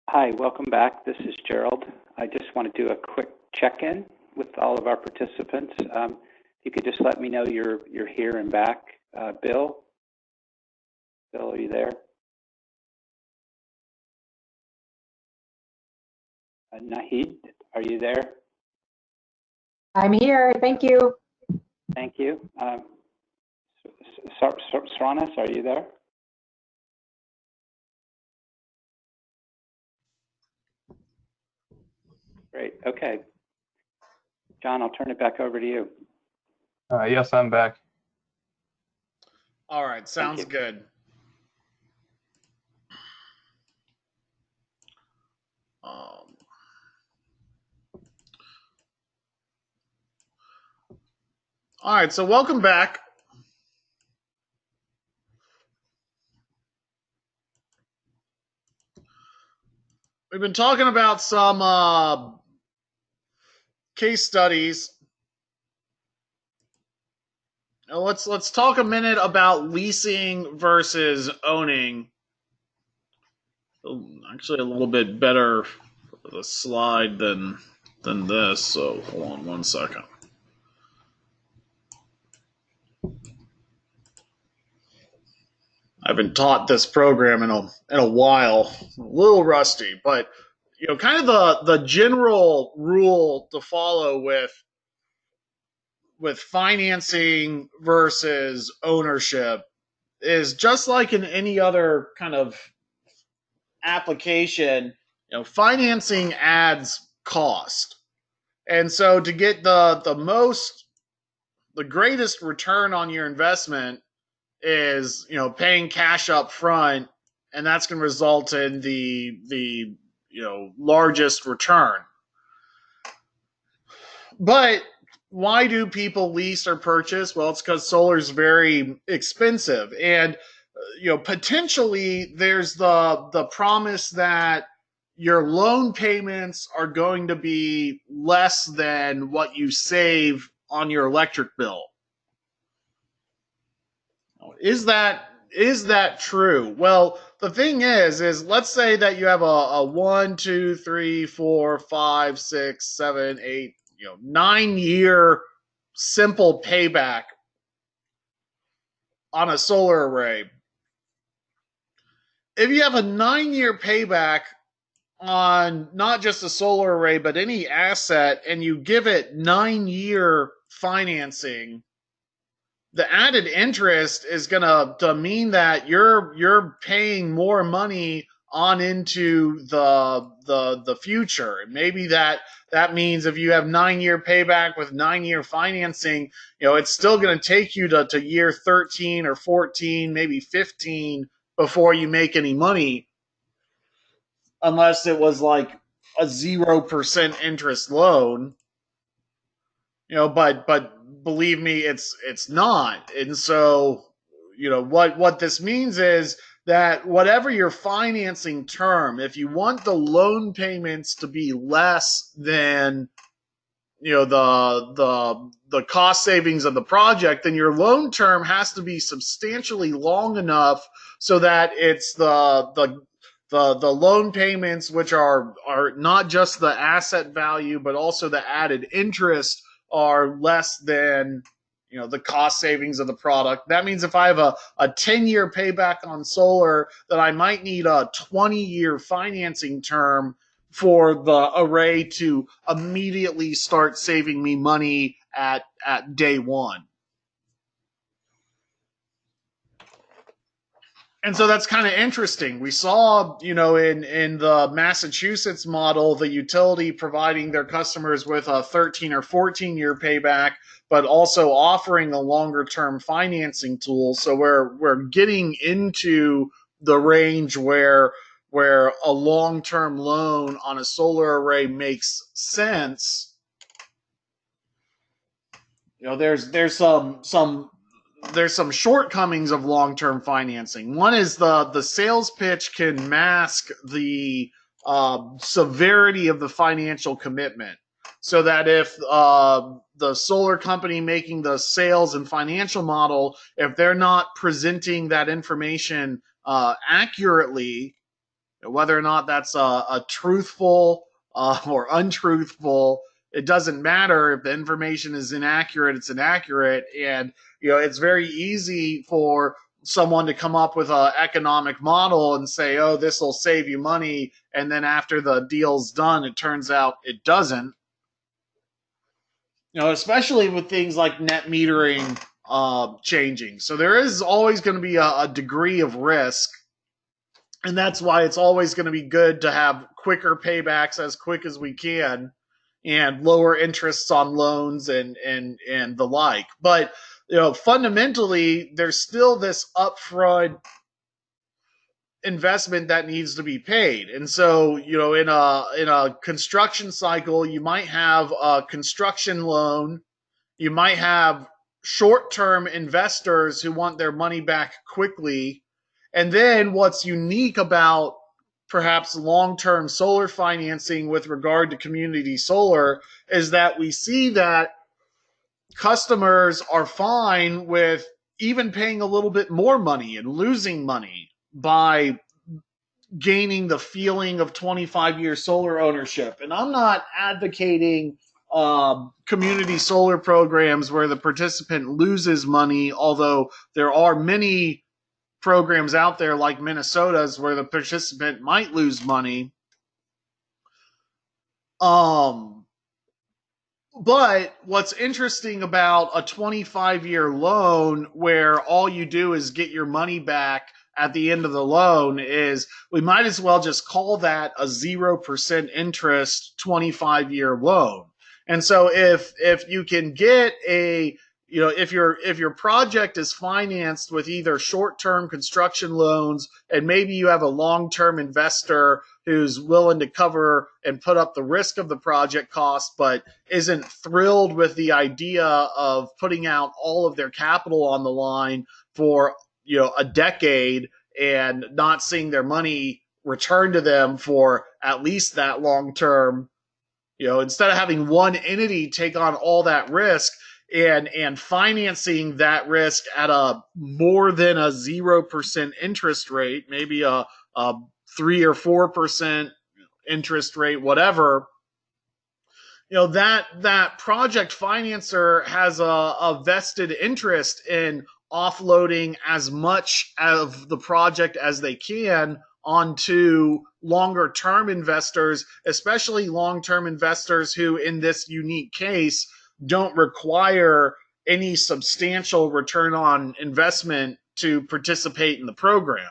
Hi, welcome back. This is Gerald. I just want to do a quick check-in with all of our participants. If you could just let me know you're here and back. Bill? Bill, are you there? Nahid, are you there? I'm here. Thank you. Thank you. Sranas, are you there? Great. Okay. John, I'll turn it back over to you. Yes, I'm back. All right, sounds good. All right, so welcome back. We've been talking about some case studies. Now let's talk a minute about leasing versus owning. Actually, a little bit better for the slide than this. So hold on one second. I haven't taught this program in a while. A little rusty, but kind of the general rule to follow with financing versus ownership is just like in any other kind of application. Financing adds cost, and so to get the greatest return on your investment is paying cash up front, and that's going to result in the largest return. But why do people lease or purchase? Well, it's because solar is very expensive, and potentially there's the promise that your loan payments are going to be less than what you save on your electric bill. Is that true? Well, the thing is let's say that you have a 1, 2, 3, 4, 5, 6, 7, 8, 9-year simple payback on a solar array. If you have a 9-year payback on not just a solar array, but any asset, and you give it 9-year financing, the added interest is going to mean that you're paying more money on into the future. And maybe that means if you have 9-year payback with 9-year financing, it's still going to take you to year 13 or 14, maybe 15 before you make any money, unless it was like a 0% interest loan. But believe me, it's not. And so, what this means is that whatever your financing term, if you want the loan payments to be less than the cost savings of the project, then your loan term has to be substantially long enough so that it's the loan payments, which are not just the asset value but also the added interest, are less than the cost savings of the product. That means if I have a 10-year payback on solar, that I might need a 20-year financing term for the array to immediately start saving me money at day one. And so that's kind of interesting. We saw, in the Massachusetts model, the utility providing their customers with a 13 or 14-year payback, but also offering a longer-term financing tool. So we're getting into the range where a long-term loan on a solar array makes sense. There's some shortcomings of long-term financing. One is the sales pitch can mask the severity of the financial commitment, so that if the solar company making the sales and financial model, if they're not presenting that information accurately, Whether or not that's a truthful or untruthful, it doesn't matter. If the information is inaccurate, it's inaccurate. And, it's very easy for someone to come up with an economic model and say, oh, this will save you money. And then after the deal's done, it turns out it doesn't. Especially with things like net metering changing. So there is always going to be a degree of risk. And that's why it's always going to be good to have quicker paybacks as quick as we can and lower interests on loans and the like. But, fundamentally, there's still this upfront investment that needs to be paid. And so, in a construction cycle, you might have a construction loan, you might have short-term investors who want their money back quickly. And then what's unique about perhaps long-term solar financing with regard to community solar is that we see that customers are fine with even paying a little bit more money and losing money by gaining the feeling of 25-year solar ownership. And I'm not advocating community solar programs where the participant loses money, although there are many programs out there like Minnesota's where the participant might lose money. But what's interesting about a 25-year loan where all you do is get your money back at the end of the loan is we might as well just call that a 0% interest 25-year loan. And so if you can get if your project is financed with either short-term construction loans and maybe you have a long-term investor who's willing to cover and put up the risk of the project cost, but isn't thrilled with the idea of putting out all of their capital on the line for, a decade and not seeing their money returned to them for at least that long term, instead of having one entity take on all that risk and financing that risk at a more than a 0% interest rate, maybe a 3 or 4% interest rate, whatever, that project financer has a vested interest in offloading as much of the project as they can onto longer term investors, especially long-term investors who, in this unique case, don't require any substantial return on investment to participate in the program.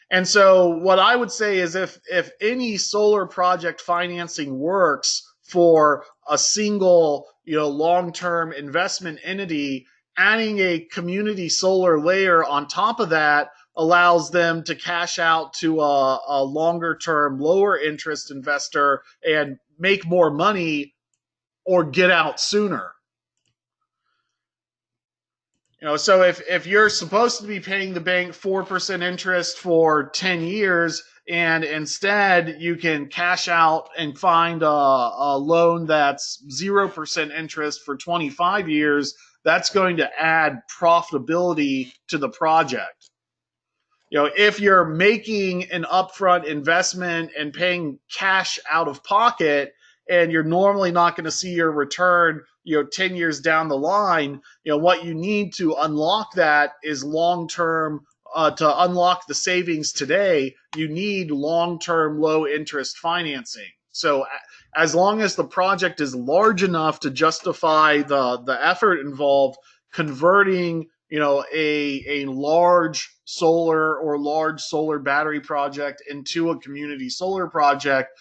And so what I would say is if any solar project financing works for a single, long-term investment entity, adding a community solar layer on top of that allows them to cash out to a longer-term, lower interest investor and make more money or get out sooner. So if you're supposed to be paying the bank 4% interest for 10 years and instead you can cash out and find a loan that's 0% interest for 25 years, that's going to add profitability to the project. If you're making an upfront investment and paying cash out of pocket and you're normally not going to see your return 10 years down the line, what you need to unlock that is long-term, to unlock the savings today, you need long-term low interest financing. So as long as the project is large enough to justify the effort involved, converting a large solar or large solar battery project into a community solar project,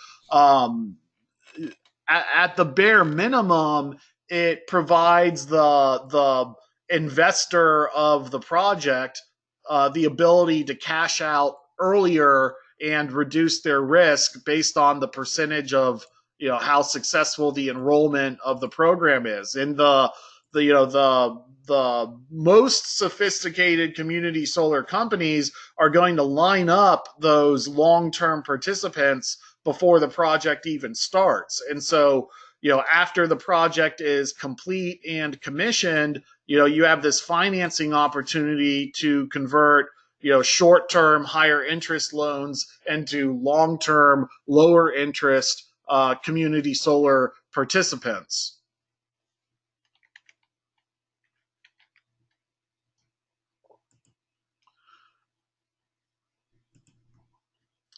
at the bare minimum, it provides the investor of the project the ability to cash out earlier and reduce their risk based on the percentage of how successful the enrollment of the program is. And the most sophisticated community solar companies are going to line up those long-term participants before the project even starts. And so, after the project is complete and commissioned, you have this financing opportunity to convert, short-term higher interest loans into long-term lower interest community solar participants.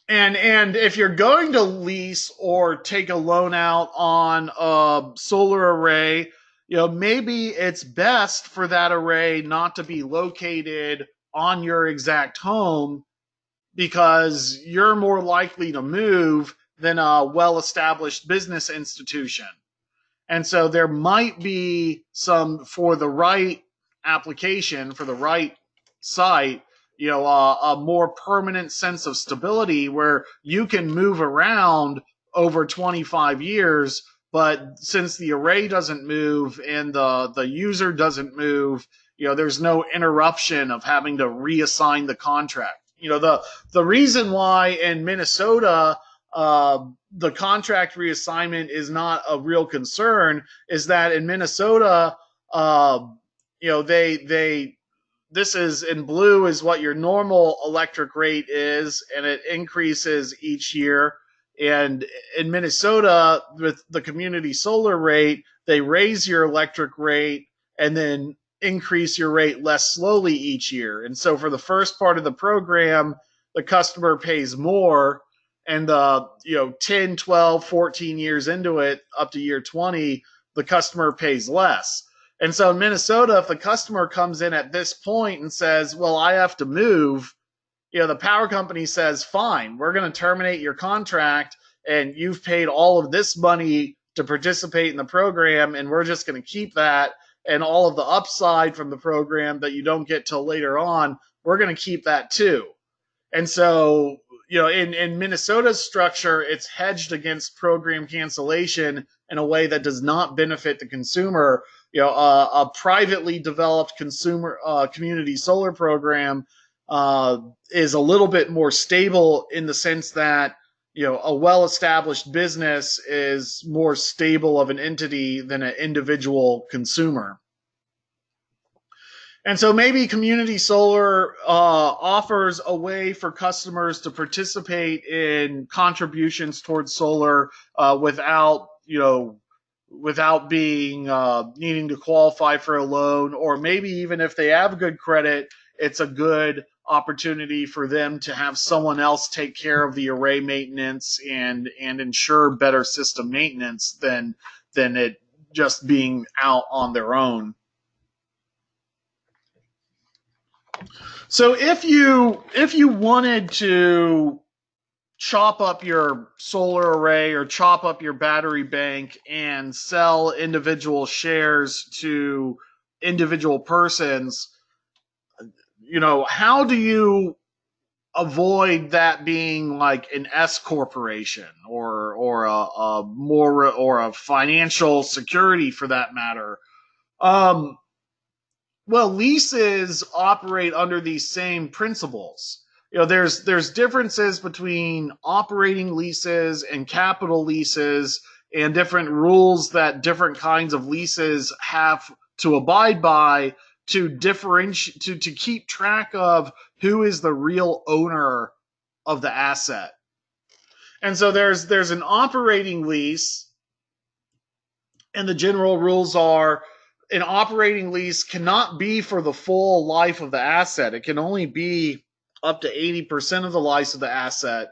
And if you're going to lease or take a loan out on a solar array, maybe it's best for that array not to be located on your exact home, because you're more likely to move than a well-established business institution. And so there might be some, for the right application, for the right site, a more permanent sense of stability where you can move around over 25 years. But since the array doesn't move and the user doesn't move, there's no interruption of having to reassign the contract. The reason why in Minnesota the contract reassignment is not a real concern is that in Minnesota, this is in blue is what your normal electric rate is, and it increases each year. And in Minnesota, with the community solar rate, they raise your electric rate and then increase your rate less slowly each year. And so for the first part of the program, the customer pays more, and 10, 12, 14 years into it, up to year 20, the customer pays less. And so in Minnesota, if the customer comes in at this point and says, well, I have to move, the power company says, fine, we're going to terminate your contract, and you've paid all of this money to participate in the program, and we're just going to keep that, and all of the upside from the program that you don't get till later on, we're going to keep that too. And so, in Minnesota's structure, it's hedged against program cancellation in a way that does not benefit the consumer. A privately developed consumer community solar program is a little bit more stable in the sense that a well-established business is more stable of an entity than an individual consumer. And so maybe community solar offers a way for customers to participate in contributions towards solar without being needing to qualify for a loan, or maybe even if they have good credit, it's a good opportunity for them to have someone else take care of the array maintenance and ensure better system maintenance than it just being out on their own. So if you wanted to chop up your solar array or chop up your battery bank and sell individual shares to individual persons, how do you avoid that being like an S corporation or a financial security for that matter? Well, leases operate under these same principles. There's differences between operating leases and capital leases, and different rules that different kinds of leases have to abide by to differentiate, to keep track of who is the real owner of the asset. And so there's an operating lease, and the general rules are an operating lease cannot be for the full life of the asset. It can only be up to 80% of the life of the asset.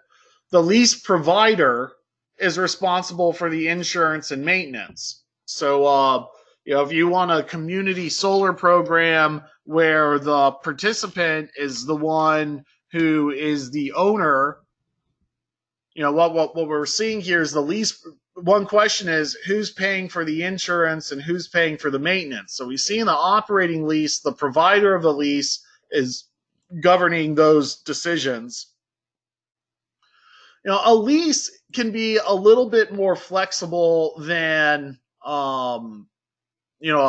The lease provider is responsible for the insurance and maintenance. So, if you want a community solar program where the participant is the one who is the owner, what we're seeing here is the lease. One question is who's paying for the insurance and who's paying for the maintenance. So we see in the operating lease, the provider of the lease is governing those decisions. A lease can be a little bit more flexible than a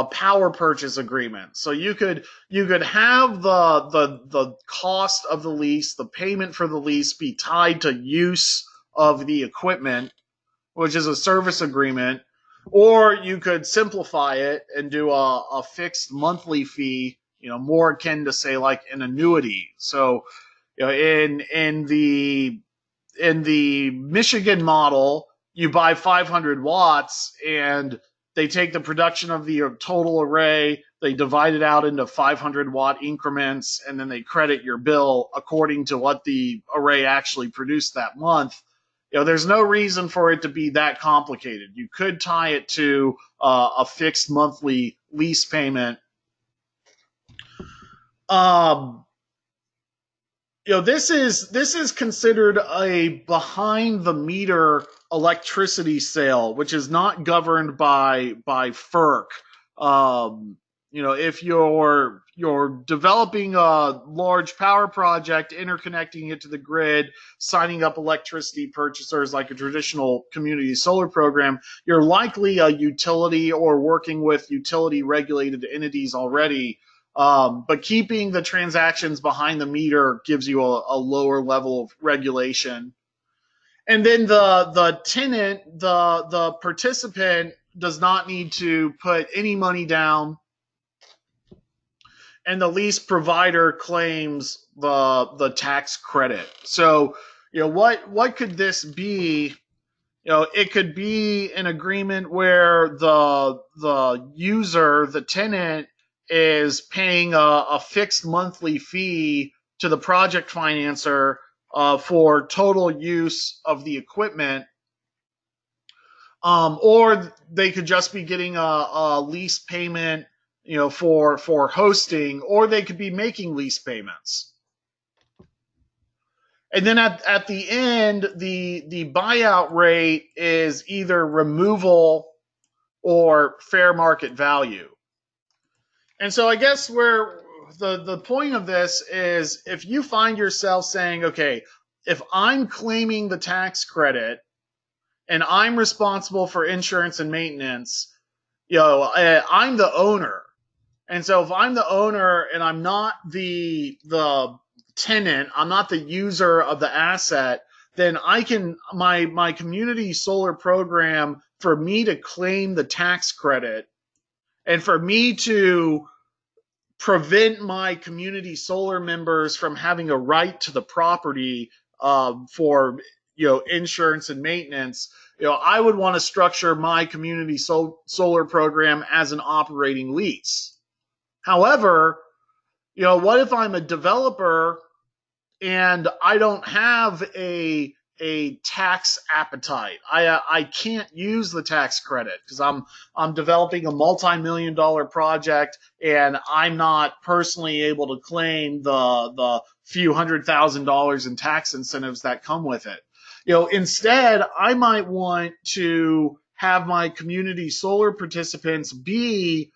power purchase agreement. So you could have the cost of the lease, the payment for the lease, be tied to use of the equipment, which is a service agreement, or you could simplify it and do a fixed monthly fee more akin to, say, like an annuity. So, in the Michigan model, you buy 500 watts and they take the production of the total array, they divide it out into 500 watt increments, and then they credit your bill according to what the array actually produced that month. There's no reason for it to be that complicated. You could tie it to a fixed monthly lease payment. This is considered a behind the meter electricity sale, which is not governed by FERC. If you're developing a large power project, interconnecting it to the grid, signing up electricity purchasers like a traditional community solar program, you're likely a utility or working with utility regulated entities already. But keeping the transactions behind the meter gives you a lower level of regulation. And then the tenant, the participant, does not need to put any money down, and the lease provider claims the tax credit. So, what could this be? It could be an agreement where the user, the tenant, is paying a fixed monthly fee to the project financer for total use of the equipment. Or they could just be getting a lease payment, for hosting, or they could be making lease payments. And then at the end, the buyout rate is either removal or fair market value. And so I guess where the point of this is, if you find yourself saying, okay, if I'm claiming the tax credit and I'm responsible for insurance and maintenance, I'm the owner. And so if I'm the owner and I'm not the tenant, I'm not the user of the asset, then I can, my community solar program, for me to claim the tax credit and for me to prevent my community solar members from having a right to the property for insurance and maintenance, I would want to structure my community solar program as an operating lease. However, what if I'm a developer and I don't have a tax appetite? I can't use the tax credit because I'm developing a multi-million-dollar project and I'm not personally able to claim the few $100,000 in tax incentives that come with it. Instead, I might want to have my community solar participants be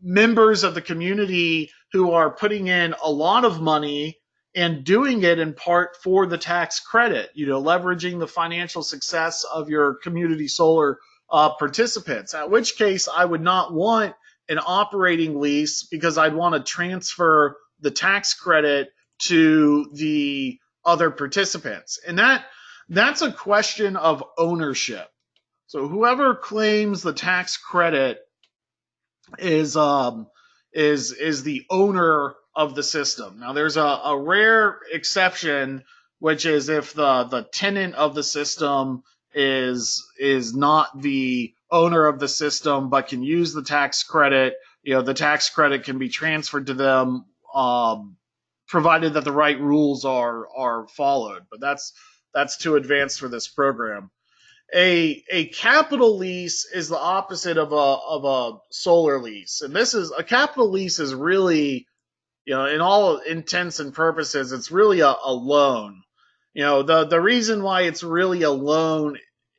members of the community who are putting in a lot of money and doing it in part for the tax credit, leveraging the financial success of your community solar participants, at which case I would not want an operating lease because I'd want to transfer the tax credit to the other participants. And that's a question of ownership. So whoever claims the tax credit is the owner of the system. Now, there's a rare exception, which is if the tenant of the system is not the owner of the system but can use the tax credit. The tax credit can be transferred to them, provided that the right rules are followed. But that's too advanced for this program. A capital lease is the opposite of a solar lease, and a capital lease is really, in all intents and purposes, it's really a loan. The reason why it's really a loan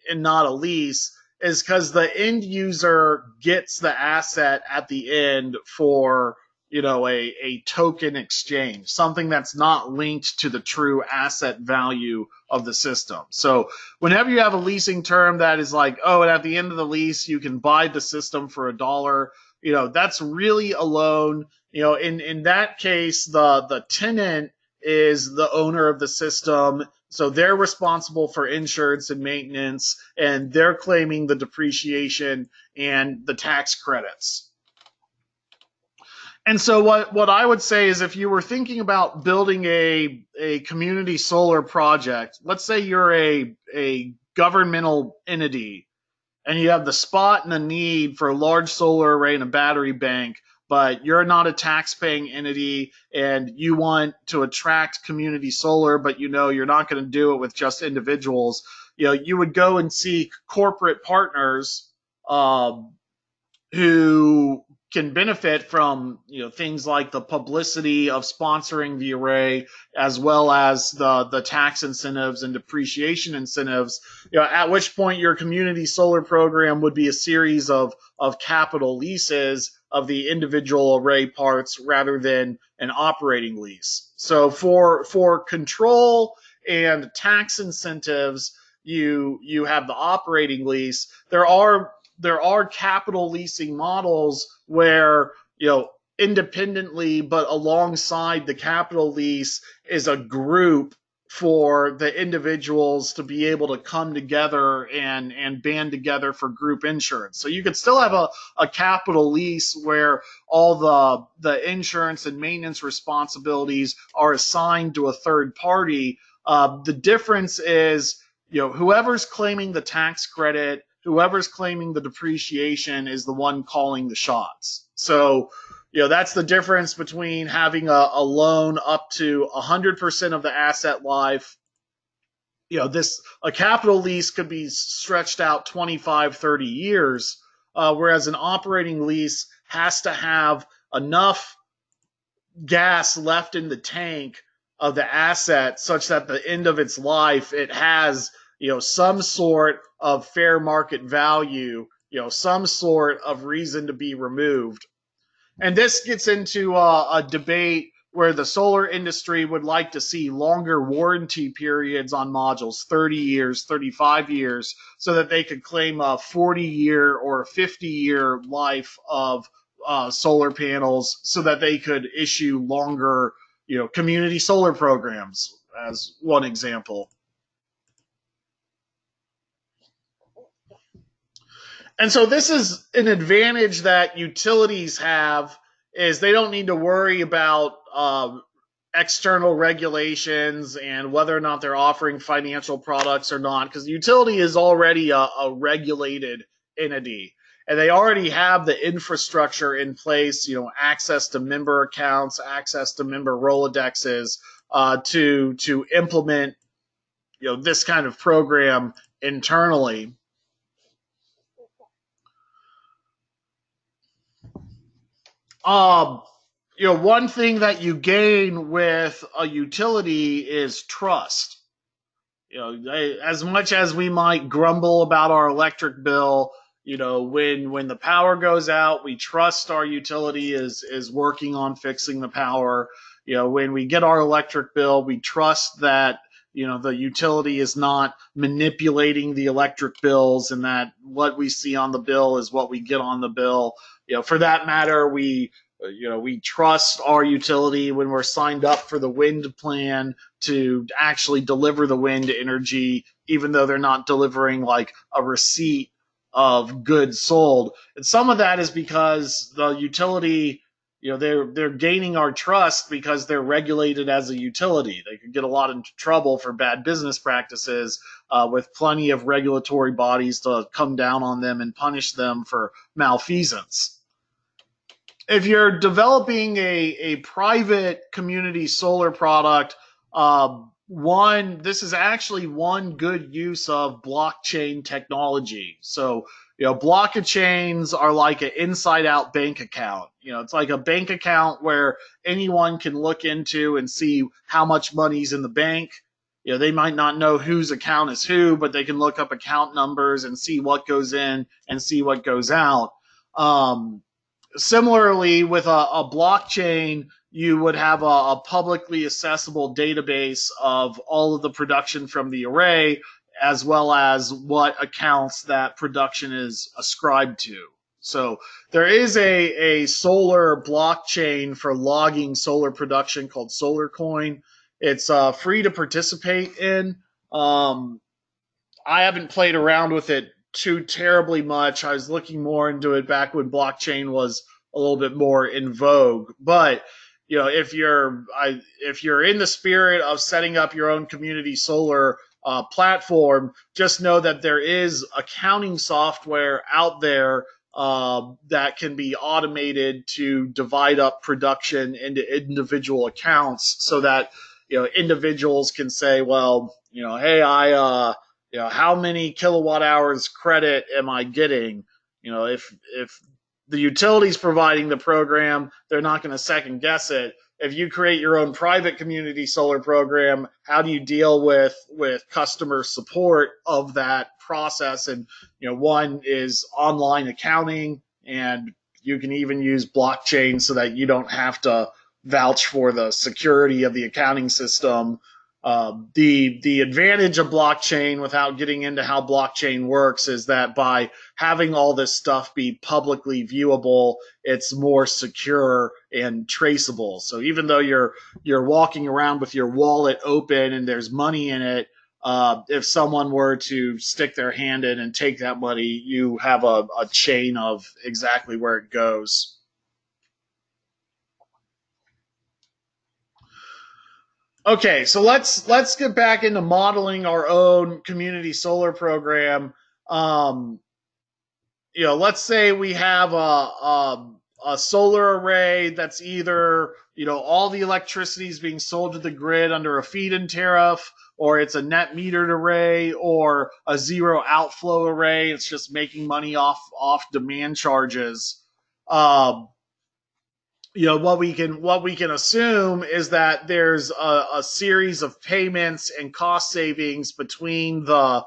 and not a lease is because the end user gets the asset at the end for a token exchange, something that's not linked to the true asset value of the system. So whenever you have a leasing term that is like, oh, and at the end of the lease you can buy the system for $1, that's really a loan. In that case, the tenant is the owner of the system, so they're responsible for insurance and maintenance, and they're claiming the depreciation and the tax credits. And so what I would say is if you were thinking about building a community solar project, let's say you're a governmental entity and you have the spot and the need for a large solar array and a battery bank, but you're not a tax-paying entity and you want to attract community solar, but you know you're not going to do it with just individuals, you would go and seek corporate partners who can benefit from things like the publicity of sponsoring the array, as well as the tax incentives and depreciation incentives. At which point your community solar program would be a series of capital leases of the individual array parts rather than an operating lease. So for control and tax incentives, you have the operating lease. There are capital leasing models where, independently but alongside the capital lease is a group for the individuals to be able to come together and band together for group insurance. So you could still have a capital lease where all the insurance and maintenance responsibilities are assigned to a third party. The difference is, whoever's claiming the tax credit, whoever's claiming the depreciation is the one calling the shots. So, that's the difference between having a loan up to 100% of the asset life. A capital lease could be stretched out 25, 30 years, whereas an operating lease has to have enough gas left in the tank of the asset such that at the end of its life it has some sort of fair market value, some sort of reason to be removed. And this gets into a debate where the solar industry would like to see longer warranty periods on modules, 30 years, 35 years, so that they could claim a 40-year or a 50-year life of solar panels, so that they could issue longer, community solar programs, as one example. And so this is an advantage that utilities have, is they don't need to worry about external regulations and whether or not they're offering financial products or not, because the utility is already a regulated entity. And they already have the infrastructure in place, access to member accounts, access to member Rolodexes, to implement, this kind of program internally. One thing that you gain with a utility is trust. As much as we might grumble about our electric bill, when the power goes out, we trust our utility is working on fixing the power. When we get our electric bill, we trust that the utility is not manipulating the electric bills, and that what we see on the bill is what we get on the bill. For that matter, we trust our utility when we're signed up for the wind plan to actually deliver the wind energy, even though they're not delivering like a receipt of goods sold. And some of that is because the utility, they're gaining our trust because they're regulated as a utility. They could get a lot into trouble for bad business practices, with plenty of regulatory bodies to come down on them and punish them for malfeasance. If you're developing a private community solar product, this is actually one good use of blockchain technology. So, blockchains are like an inside-out bank account. It's like a bank account where anyone can look into and see how much money's in the bank. They might not know whose account is who, but they can look up account numbers and see what goes in and see what goes out. Similarly, with a blockchain, you would have a publicly accessible database of all of the production from the array, as well as what accounts that production is ascribed to. So there is a solar blockchain for logging solar production called SolarCoin. It's free to participate in. I haven't played around with it too terribly much. I was looking more into it back when blockchain was a little bit more in vogue. But if you're in the spirit of setting up your own community solar platform, just know that there is accounting software out there that can be automated to divide up production into individual accounts, so that individuals can say, well, hey, how many kilowatt hours credit am I getting? If the utility's providing the program, they're not going to second guess it. If you create your own private community solar program, how do you deal with customer support of that process? And one is online accounting, and you can even use blockchain so that you don't have to vouch for the security of the accounting system. The advantage of blockchain, without getting into how blockchain works, is that by having all this stuff be publicly viewable, it's more secure and traceable. So even though you're walking around with your wallet open and there's money in it, if someone were to stick their hand in and take that money, you have a chain of exactly where it goes. Okay, so let's get back into modeling our own community solar program. Let's say we have a solar array that's either all the electricity is being sold to the grid under a feed-in tariff, or it's a net metered array, or a zero outflow array. It's just making money off demand charges. What we can assume is that there's a series of payments and cost savings between the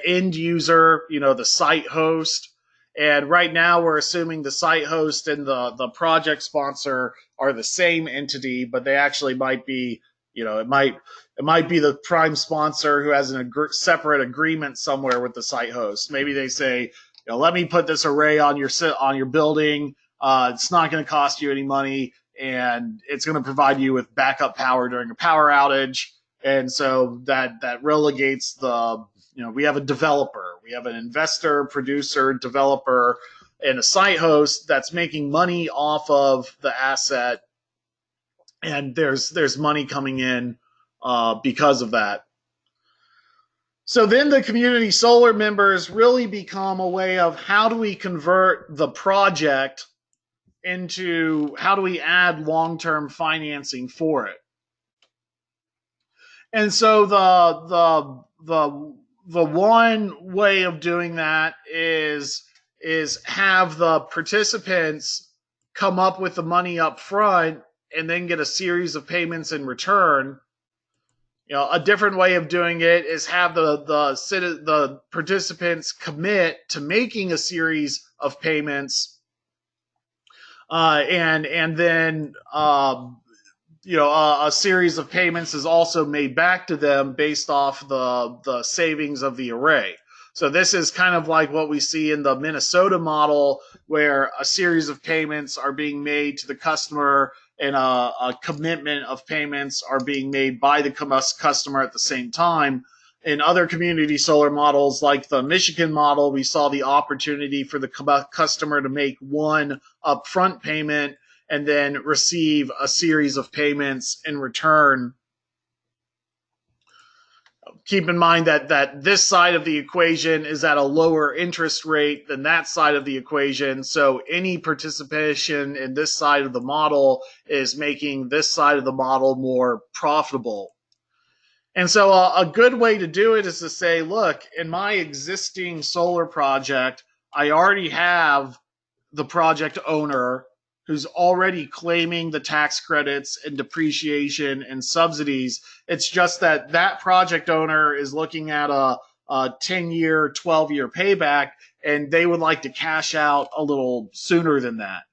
end user, the site host. And right now we're assuming the site host and the project sponsor are the same entity, but they actually might be, it might be the prime sponsor who has a separate agreement somewhere with the site host. Maybe they say, let me put this array on your building. It's not going to cost you any money, and it's going to provide you with backup power during a power outage. And so that relegates we have a developer, we have an investor, producer, developer, and a site host that's making money off of the asset, and there's money coming in because of that. So then the community solar members really become a way of how do we convert the project into, how do we add long-term financing for it? And so the one way of doing that is have the participants come up with the money up front and then get a series of payments in return. A different way of doing it is have the participants commit to making a series of payments, and then a series of payments is also made back to them based off the savings of the array. So this is kind of like what we see in the Minnesota model, where a series of payments are being made to the customer, and a commitment of payments are being made by the customer at the same time. In other community solar models, like the Michigan model, we saw the opportunity for the customer to make one upfront payment and then receive a series of payments in return. Keep in mind that this side of the equation is at a lower interest rate than that side of the equation. So any participation in this side of the model is making this side of the model more profitable. And so a good way to do it is to say, look, in my existing solar project, I already have the project owner who's already claiming the tax credits and depreciation and subsidies. It's just that project owner is looking at a 10-year, 12-year payback, and they would like to cash out a little sooner than that.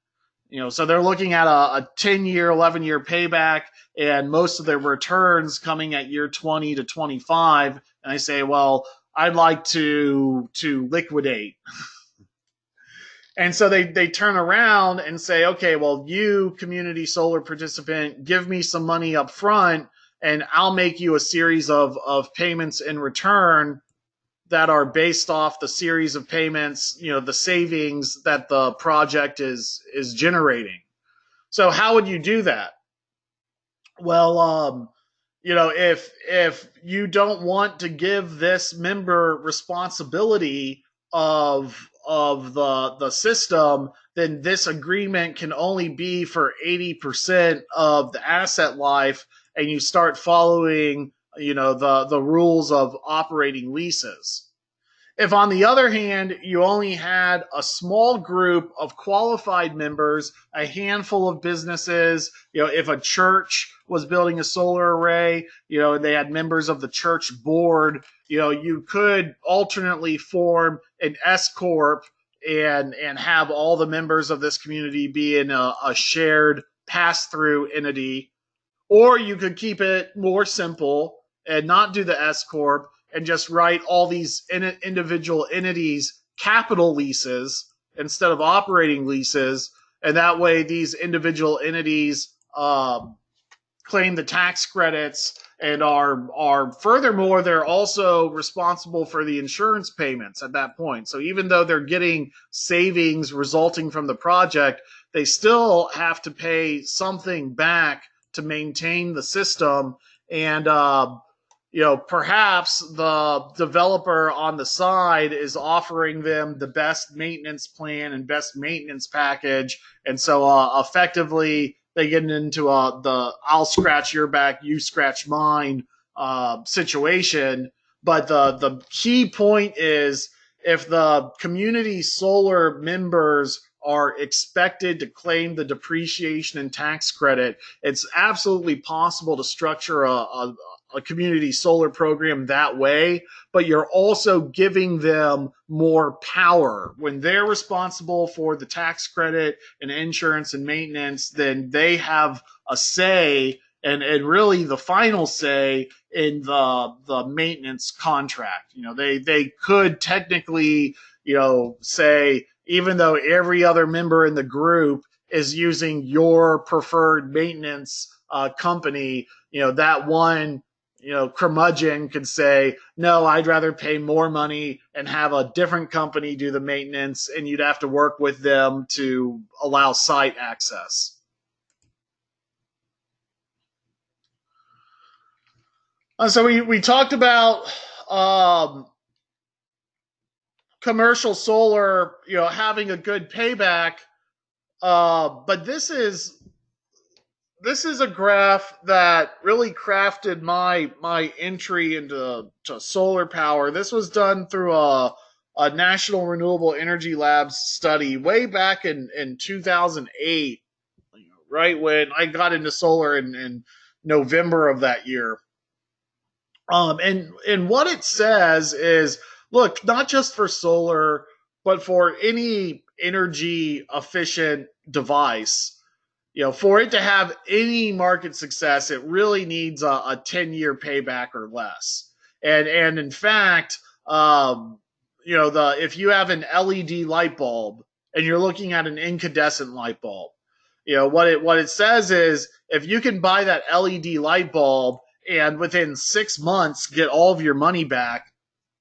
So they're looking at a 10-year, 11-year payback, and most of their returns coming at year 20 to 25. And I say, well, I'd like to liquidate. And so they turn around and say, okay, well, you community solar participant, give me some money up front, and I'll make you a series of payments in return. that are based off the series of payments, the savings that the project is generating. So how would you do that? Well, if you don't want to give this member responsibility of the system, then this agreement can only be for 80% of the asset life, and you start following the rules of operating leases. If, on the other hand, you only had a small group of qualified members, a handful of businesses, if a church was building a solar array, and they had members of the church board, you could alternately form an S corp and have all the members of this community be in a shared pass-through entity, or you could keep it more simple and not do the S corp and just write all these individual entities capital leases instead of operating leases. And that way these individual entities claim the tax credits and are furthermore, they're also responsible for the insurance payments at that point. So even though they're getting savings resulting from the project, they still have to pay something back to maintain the system. And perhaps the developer on the side is offering them the best maintenance plan and best maintenance package. And so effectively they get into the I'll scratch your back, you scratch mine situation. But the key point is, if the community solar members are expected to claim the depreciation and tax credit, it's absolutely possible to structure a community solar program that way, but you're also giving them more power. When they're responsible for the tax credit and insurance and maintenance, then they have a say and really the final say in the maintenance contract. They could technically, say, even though every other member in the group is using your preferred maintenance company, that one curmudgeon could say, no, I'd rather pay more money and have a different company do the maintenance, and you'd have to work with them to allow site access. So we talked about commercial solar, having a good payback, but this is a graph that really crafted my entry into solar power. This was done through a National Renewable Energy Labs study way back in 2008, right when I got into solar in November of that year. And what it says is, look, not just for solar, but for any energy efficient device, for it to have any market success, it really needs a 10-year payback or less. And in fact, if you have an LED light bulb and you're looking at an incandescent light bulb, what it says is, if you can buy that LED light bulb and within 6 months get all of your money back,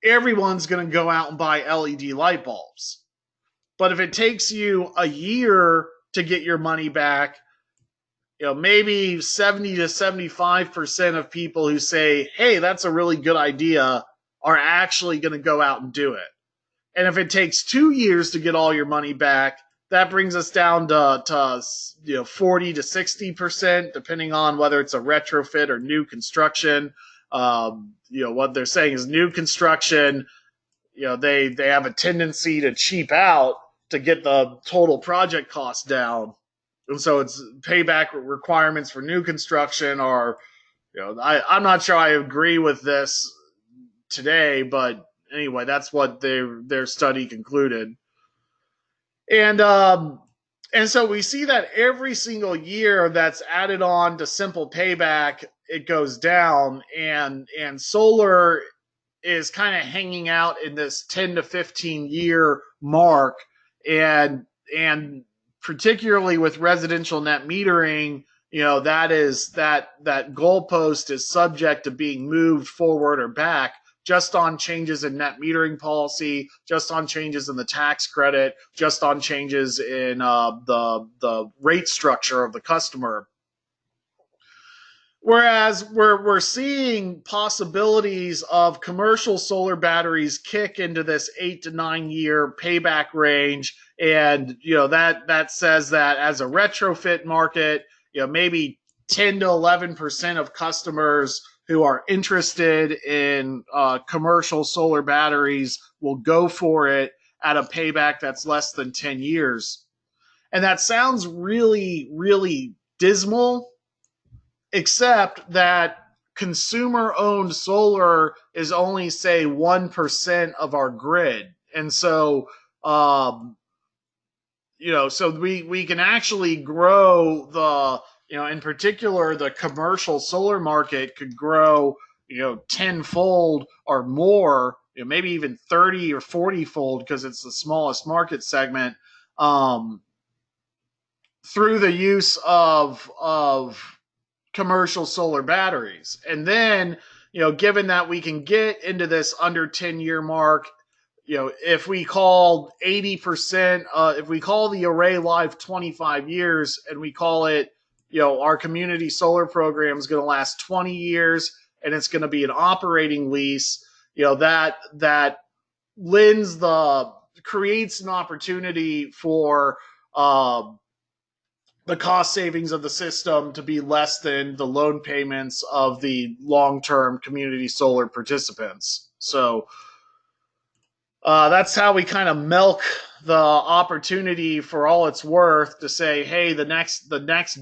everyone's going to go out and buy LED light bulbs. But if it takes you a year to get your money back, maybe 70 to 75% of people who say, hey, that's a really good idea, are actually going to go out and do it. And if it takes 2 years to get all your money back, that brings us down to 40 to 60%, depending on whether it's a retrofit or new construction. What they're saying is new construction, they have a tendency to cheap out to get the total project cost down. And so it's payback requirements for new construction are, I'm not sure I agree with this today, but anyway, that's what their study concluded. And so we see that every single year that's added on to simple payback, it goes down, and solar is kind of hanging out in this 10 to 15 year mark, and particularly with residential net metering, that goalpost is subject to being moved forward or back just on changes in net metering policy, just on changes in the tax credit, just on changes in the rate structure of the customer. Whereas we're seeing possibilities of commercial solar batteries kick into this 8 to 9 year payback range, and that says that as a retrofit market, maybe 10 to 11% of customers who are interested in commercial solar batteries will go for it at a payback that's less than 10 years. And that sounds really, really dismal, except that consumer-owned solar is only, say, 1% of our grid. And so, so we can actually grow in particular, the commercial solar market could grow, tenfold or more, maybe even 30 or 40-fold, because it's the smallest market segment, through the use of commercial solar batteries. And then, given that we can get into this under 10-year mark, if we call 80%, if we call the array life 25 years and we call it, our community solar program is going to last 20 years and it's going to be an operating lease, that creates an opportunity for the cost savings of the system to be less than the loan payments of the long-term community solar participants. So that's how we kind of milk the opportunity for all it's worth to say, hey, the next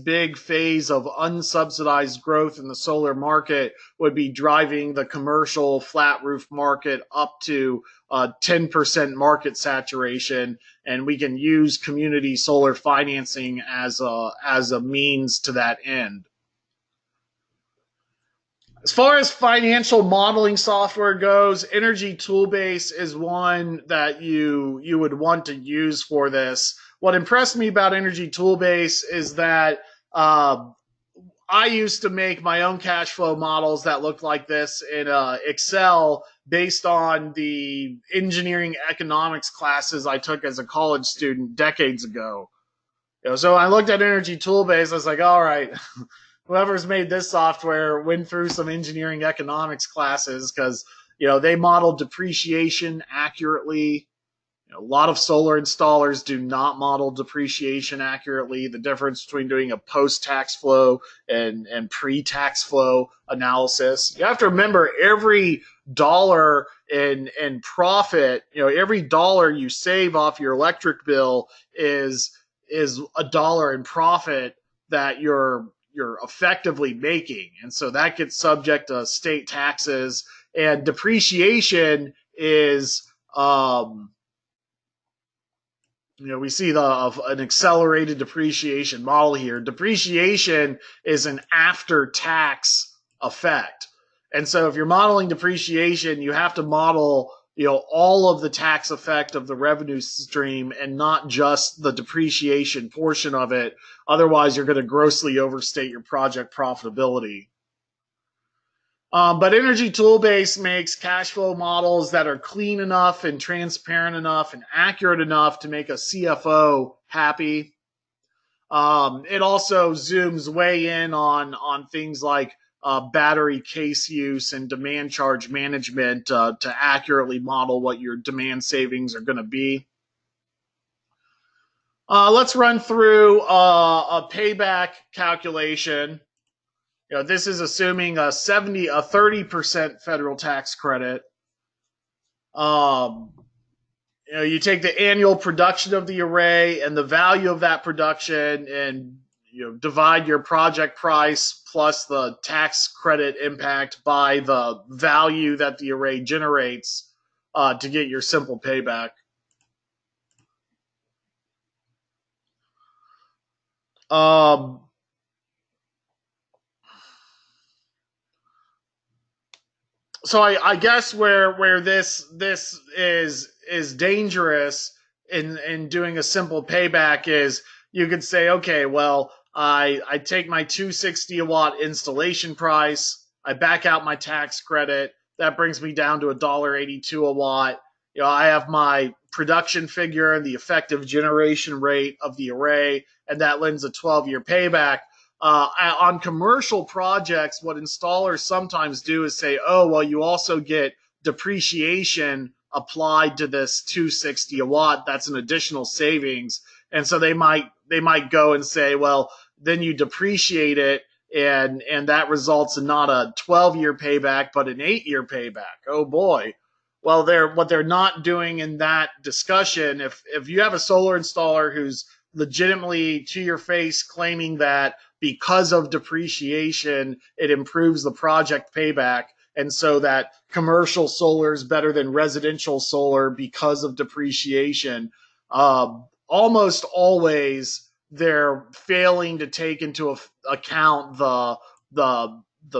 big phase of unsubsidized growth in the solar market would be driving the commercial flat roof market up to 10% market saturation, and we can use community solar financing as a means to that end. As far as financial modeling software goes, Energy Toolbase is one that you would want to use for this. What impressed me about Energy Toolbase is that I used to make my own cash flow models that looked like this in Excel based on the engineering economics classes I took as a college student decades ago. So I looked at Energy Toolbase, I was like, all right, whoever's made this software went through some engineering economics classes, because they model depreciation accurately. A lot of solar installers do not model depreciation accurately. The difference between doing a post-tax flow and pre-tax flow analysis. You have to remember, every dollar in profit, every dollar you save off your electric bill is a dollar in profit that you're effectively making. And so that gets subject to state taxes, and depreciation is, we see an accelerated depreciation model here. Depreciation is an after-tax effect. And so if you're modeling depreciation, you have to model all of the tax effect of the revenue stream and not just the depreciation portion of it. Otherwise, you're going to grossly overstate your project profitability. But Energy Toolbase makes cash flow models that are clean enough and transparent enough and accurate enough to make a CFO happy. It also zooms way in on things like battery case use and demand charge management to accurately model what your demand savings are going to be. Let's run through a payback calculation. This is assuming a 30% federal tax credit. You take the annual production of the array and the value of that production, and divide your project price plus the tax credit impact by the value that the array generates to get your simple payback. So I guess where this is dangerous in doing a simple payback is, you could say, okay, well, I take my 260 watt installation price, I back out my tax credit, That brings me down to $1.82 a watt. I have my production figure and the effective generation rate of the array, and that lends a 12-year payback. On commercial projects, what installers sometimes do is say, oh, well, you also get depreciation applied to this 260 a watt. That's an additional savings. And so they might go and say, well, then you depreciate it, and that results in not a 12-year payback, but an 8-year payback. Oh boy. Well, what they're not doing in that discussion, if you have a solar installer who's legitimately to your face claiming that because of depreciation, it improves the project payback, and so that commercial solar is better than residential solar because of depreciation, almost always they're failing to take into account the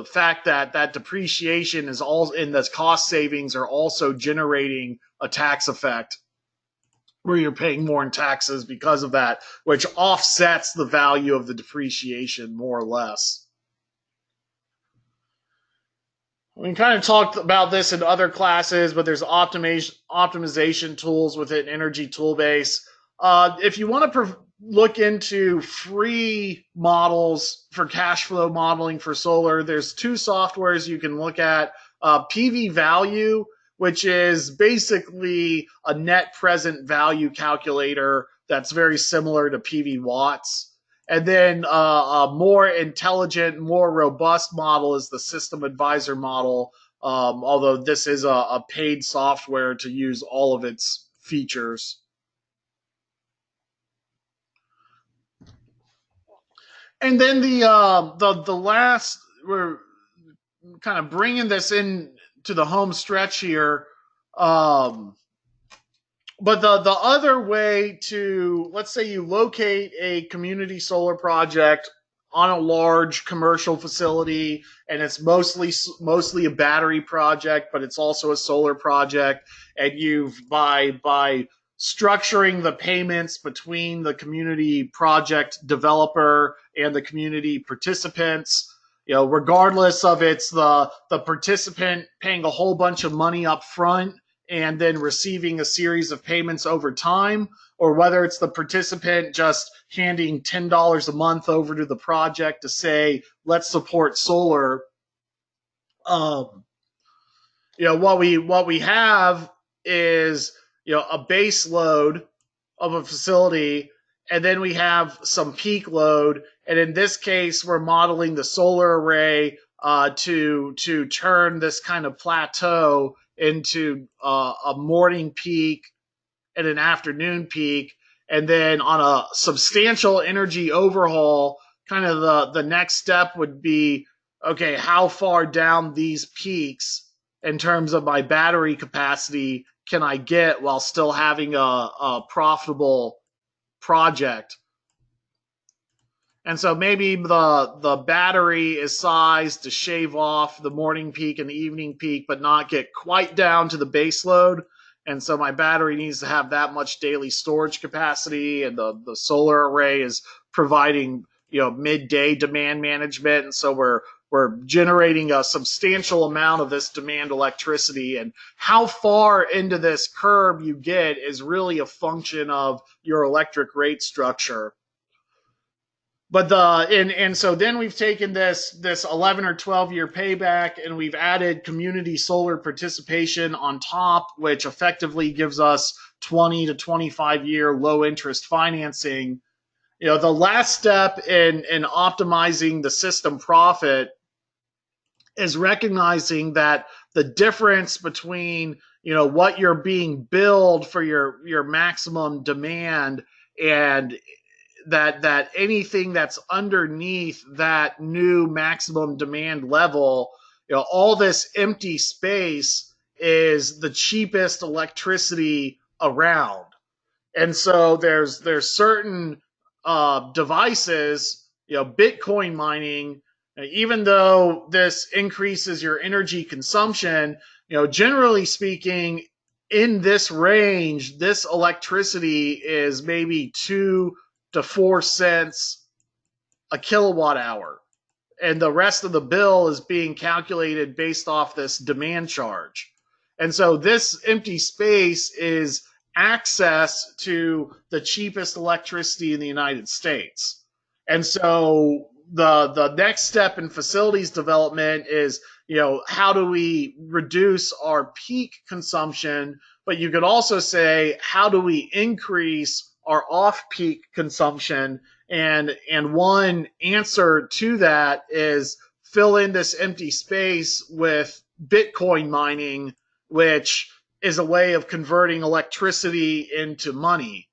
fact that depreciation is all in the cost savings are also generating a tax effect where you're paying more in taxes because of that, which offsets the value of the depreciation more or less. We kind of talked about this in other classes, but there's optimization tools within Energy Toolbase. If you want to look into free models for cash flow modeling for solar, there's two softwares you can look at. PV Value, which is basically a net present value calculator that's very similar to PV Watts. And then a more intelligent, more robust model is the System Advisor model, although this is a paid software to use all of its features. And then the last, we're kind of bringing this in to the home stretch here. But the other way to, let's say you locate a community solar project on a large commercial facility, and it's mostly a battery project, but it's also a solar project, and you've by structuring the payments between the community project developer and the community participants, regardless of it's the participant paying a whole bunch of money up front and then receiving a series of payments over time, or whether it's the participant just handing $10 a month over to the project to say, let's support solar. What we have is, a base load of a facility, and then we have some peak load. And in this case, we're modeling the solar array to turn this kind of plateau into a morning peak and an afternoon peak. And then on a substantial energy overhaul, kind of the next step would be, okay, how far down these peaks in terms of my battery capacity can I get while still having a profitable project? And so maybe the battery is sized to shave off the morning peak and the evening peak, but not get quite down to the base load. And so my battery needs to have that much daily storage capacity, and the solar array is providing, midday demand management. And so we're generating a substantial amount of this demand electricity. And how far into this curve you get is really a function of your electric rate structure. But so then we've taken this 11 or 12-year payback, and we've added community solar participation on top, which effectively gives us 20 to 25-year low interest financing. The last step in optimizing the system profit is recognizing that the difference between what you're being billed for your maximum demand and that anything that's underneath that new maximum demand level, all this empty space is the cheapest electricity around. And so there's certain devices, Bitcoin mining, even though this increases your energy consumption, generally speaking, in this range, this electricity is maybe 2 to 4 cents a kilowatt hour. and the rest of the bill is being calculated based off this demand charge. And so this empty space is access to the cheapest electricity in the United States. And so the next step in facilities development is, how do we reduce our peak consumption? But you could also say, how do we increase our off-peak consumption? And one answer to that is fill in this empty space with Bitcoin mining, which is a way of converting electricity into money.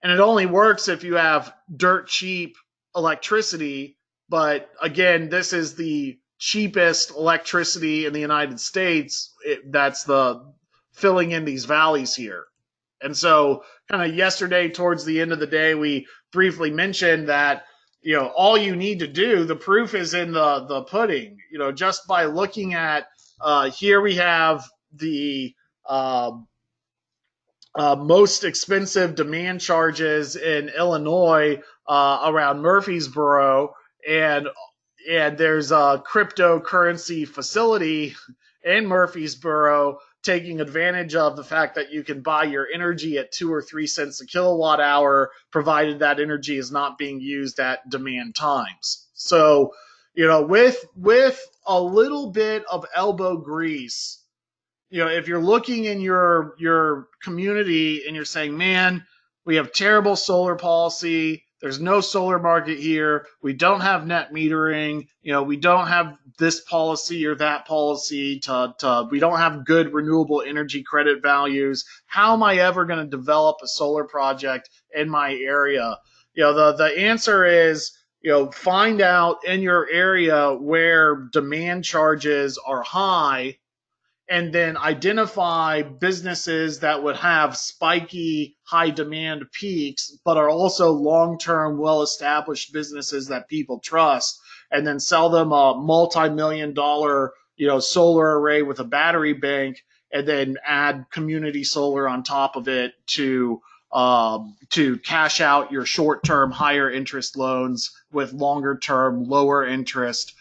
And it only works if you have dirt cheap electricity. But again, this is the cheapest electricity in the United States. That's the filling in these valleys here. And so kind of yesterday, towards the end of the day, we briefly mentioned that, all you need to do, the proof is in the pudding, just by looking at, here we have the most expensive demand charges in Illinois around Murfreesboro, and there's a cryptocurrency facility in Murfreesboro taking advantage of the fact that you can buy your energy at 2 or 3 cents a kilowatt hour, provided that energy is not being used at demand times. So, with a little bit of elbow grease, if you're looking in your community and you're saying, man, we have terrible solar policy, there's no solar market here, we don't have net metering, we don't have this policy or that policy, we don't have good renewable energy credit values, how am I ever going to develop a solar project in my area? The answer is, find out in your area where demand charges are high, and then identify businesses that would have spiky high demand peaks, but are also long-term, well-established businesses that people trust, and then sell them a multi-million-dollar, solar array with a battery bank, and then add community solar on top of it to cash out your short-term higher interest loans with longer-term lower interest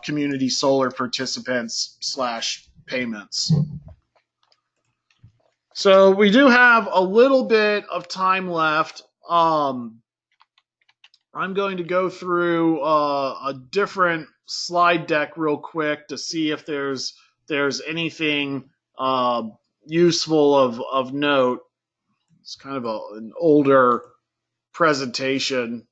community solar participants / payments. So we do have a little bit of time left. I'm going to go through a different slide deck real quick to see if there's anything useful of note. It's kind of an older presentation.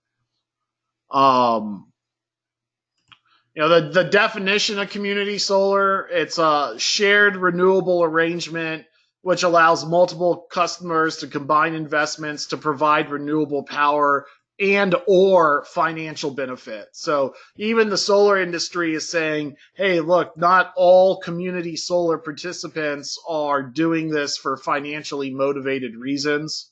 The definition of community solar, it's a shared renewable arrangement which allows multiple customers to combine investments to provide renewable power and or financial benefit. So even the solar industry is saying, hey, look, not all community solar participants are doing this for financially motivated reasons.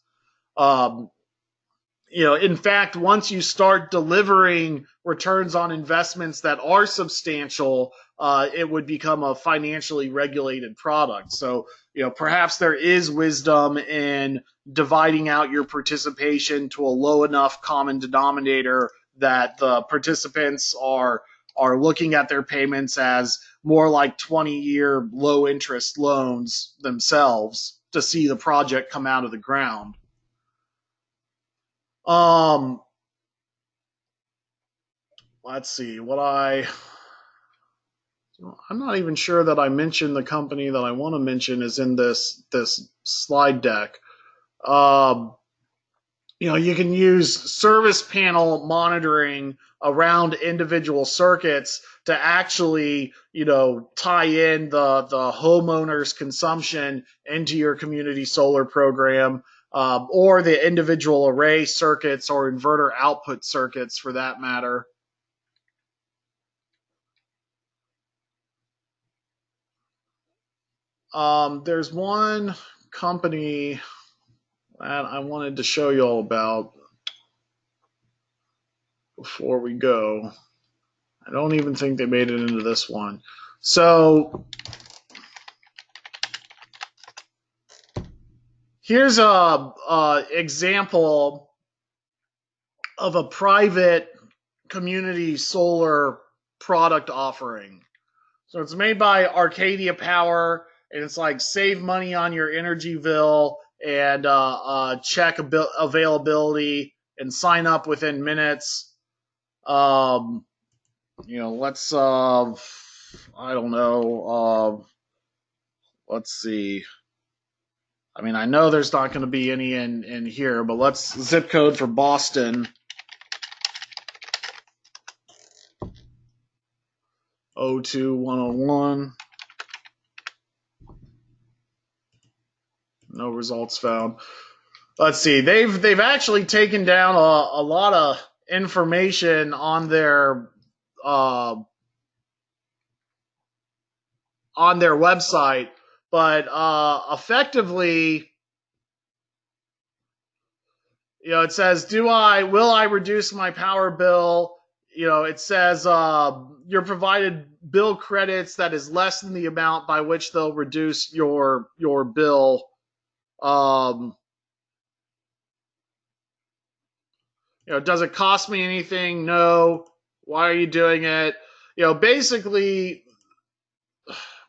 In fact, once you start delivering returns on investments that are substantial, it would become a financially regulated product. So, perhaps there is wisdom in dividing out your participation to a low enough common denominator that the participants are looking at their payments as more like 20-year low interest loans themselves to see the project come out of the ground. Let's see I'm not even sure that I mentioned the company that I want to mention is in this slide deck. You can use service panel monitoring around individual circuits to actually, tie in the homeowner's consumption into your community solar program. Or the individual array circuits or inverter output circuits for that matter. There's one company that I wanted to show you all about before we go. I don't even think they made it into this one. So here's a example of a private community solar product offering. So it's made by Arcadia Power, and it's like save money on your energy bill and check availability and sign up within minutes. Let's I don't know. Let's see. I mean, I know there's not going to be any in here, but let's zip code for Boston. 02101. No results found. Let's see. They've actually taken down a lot of information on their website, but effectively, it says, will I reduce my power bill? It says you're provided bill credits that is less than the amount by which they'll reduce your bill. Does it cost me anything? No. Why are you doing it? Basically,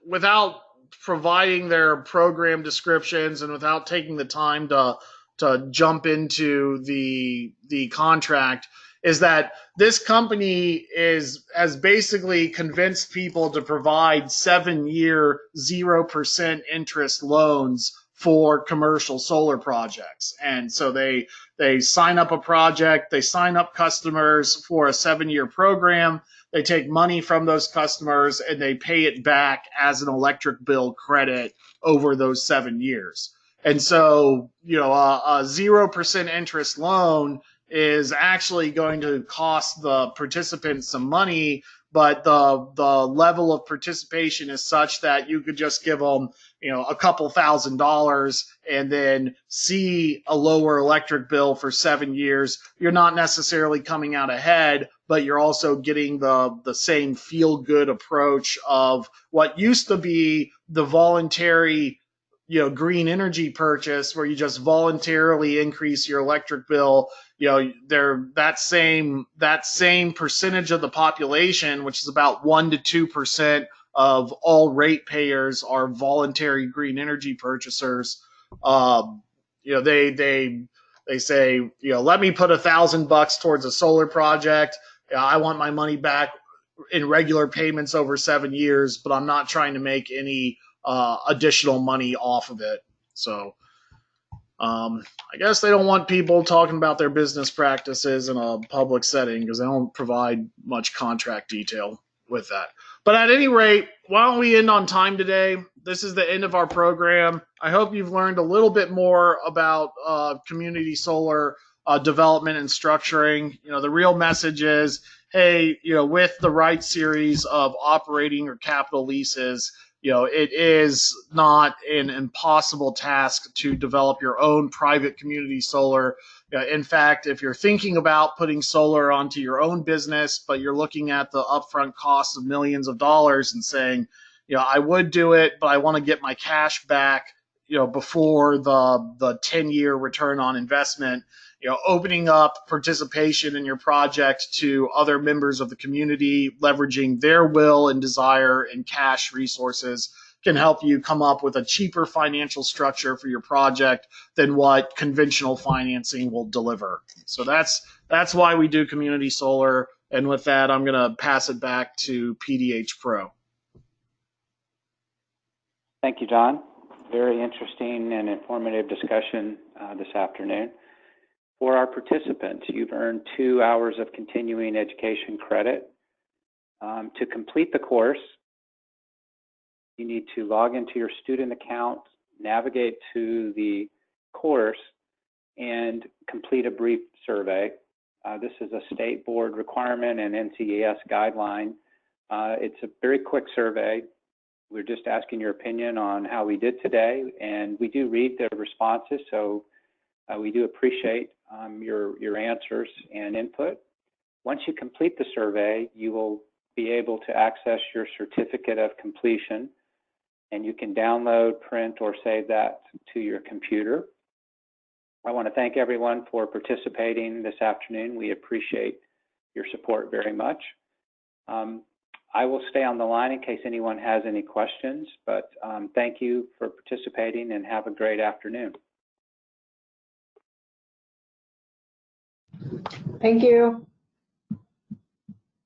without providing their program descriptions and without taking the time to jump into the contract, is that this company has basically convinced people to provide 7-year 0% interest loans for commercial solar projects. And so they sign up a project, they sign up customers for a 7-year program, they take money from those customers and they pay it back as an electric bill credit over those 7 years. And so, a 0% interest loan is actually going to cost the participants some money, but the level of participation is such that you could just give them, a couple $1,000s and then see a lower electric bill for 7 years. You're not necessarily coming out ahead, but you're also getting the same feel-good approach of what used to be the voluntary green energy purchase, where you just voluntarily increase your electric bill. That same percentage of the population, which is about 1% to 2% of all ratepayers, are voluntary green energy purchasers. They say, let me put $1,000 towards a solar project. I want my money back in regular payments over 7 years, but I'm not trying to make any additional money off of it. So I guess they don't want people talking about their business practices in a public setting because they don't provide much contract detail with that. But at any rate, why don't we end on time today? This is the end of our program. I hope you've learned a little bit more about community solar development and structuring. The real message is, hey, with the right series of operating or capital leases, it is not an impossible task to develop your own private community solar. In fact, if you're thinking about putting solar onto your own business, but you're looking at the upfront cost of millions of dollars and saying, I would do it, but I want to get my cash back, before the 10-year return on investment, opening up participation in your project to other members of the community, leveraging their will and desire and cash resources, can help you come up with a cheaper financial structure for your project than what conventional financing will deliver. So that's why we do community solar. And with that, I'm going to pass it back to PDH Pro. Thank you, John. Very interesting and informative discussion this afternoon. For our participants, you've earned 2 hours of continuing education credit. To complete the course, you need to log into your student account, navigate to the course, and complete a brief survey. This is a state board requirement and NCES guideline. It's a very quick survey. We're just asking your opinion on how we did today, and we do read the responses, so we do appreciate your answers and input. Once you complete the survey, you will be able to access your certificate of completion, and you can download, print, or save that to your computer. I want to thank everyone for participating this afternoon. We appreciate your support very much. I will stay on the line in case anyone has any questions, but thank you for participating and have a great afternoon. Thank you.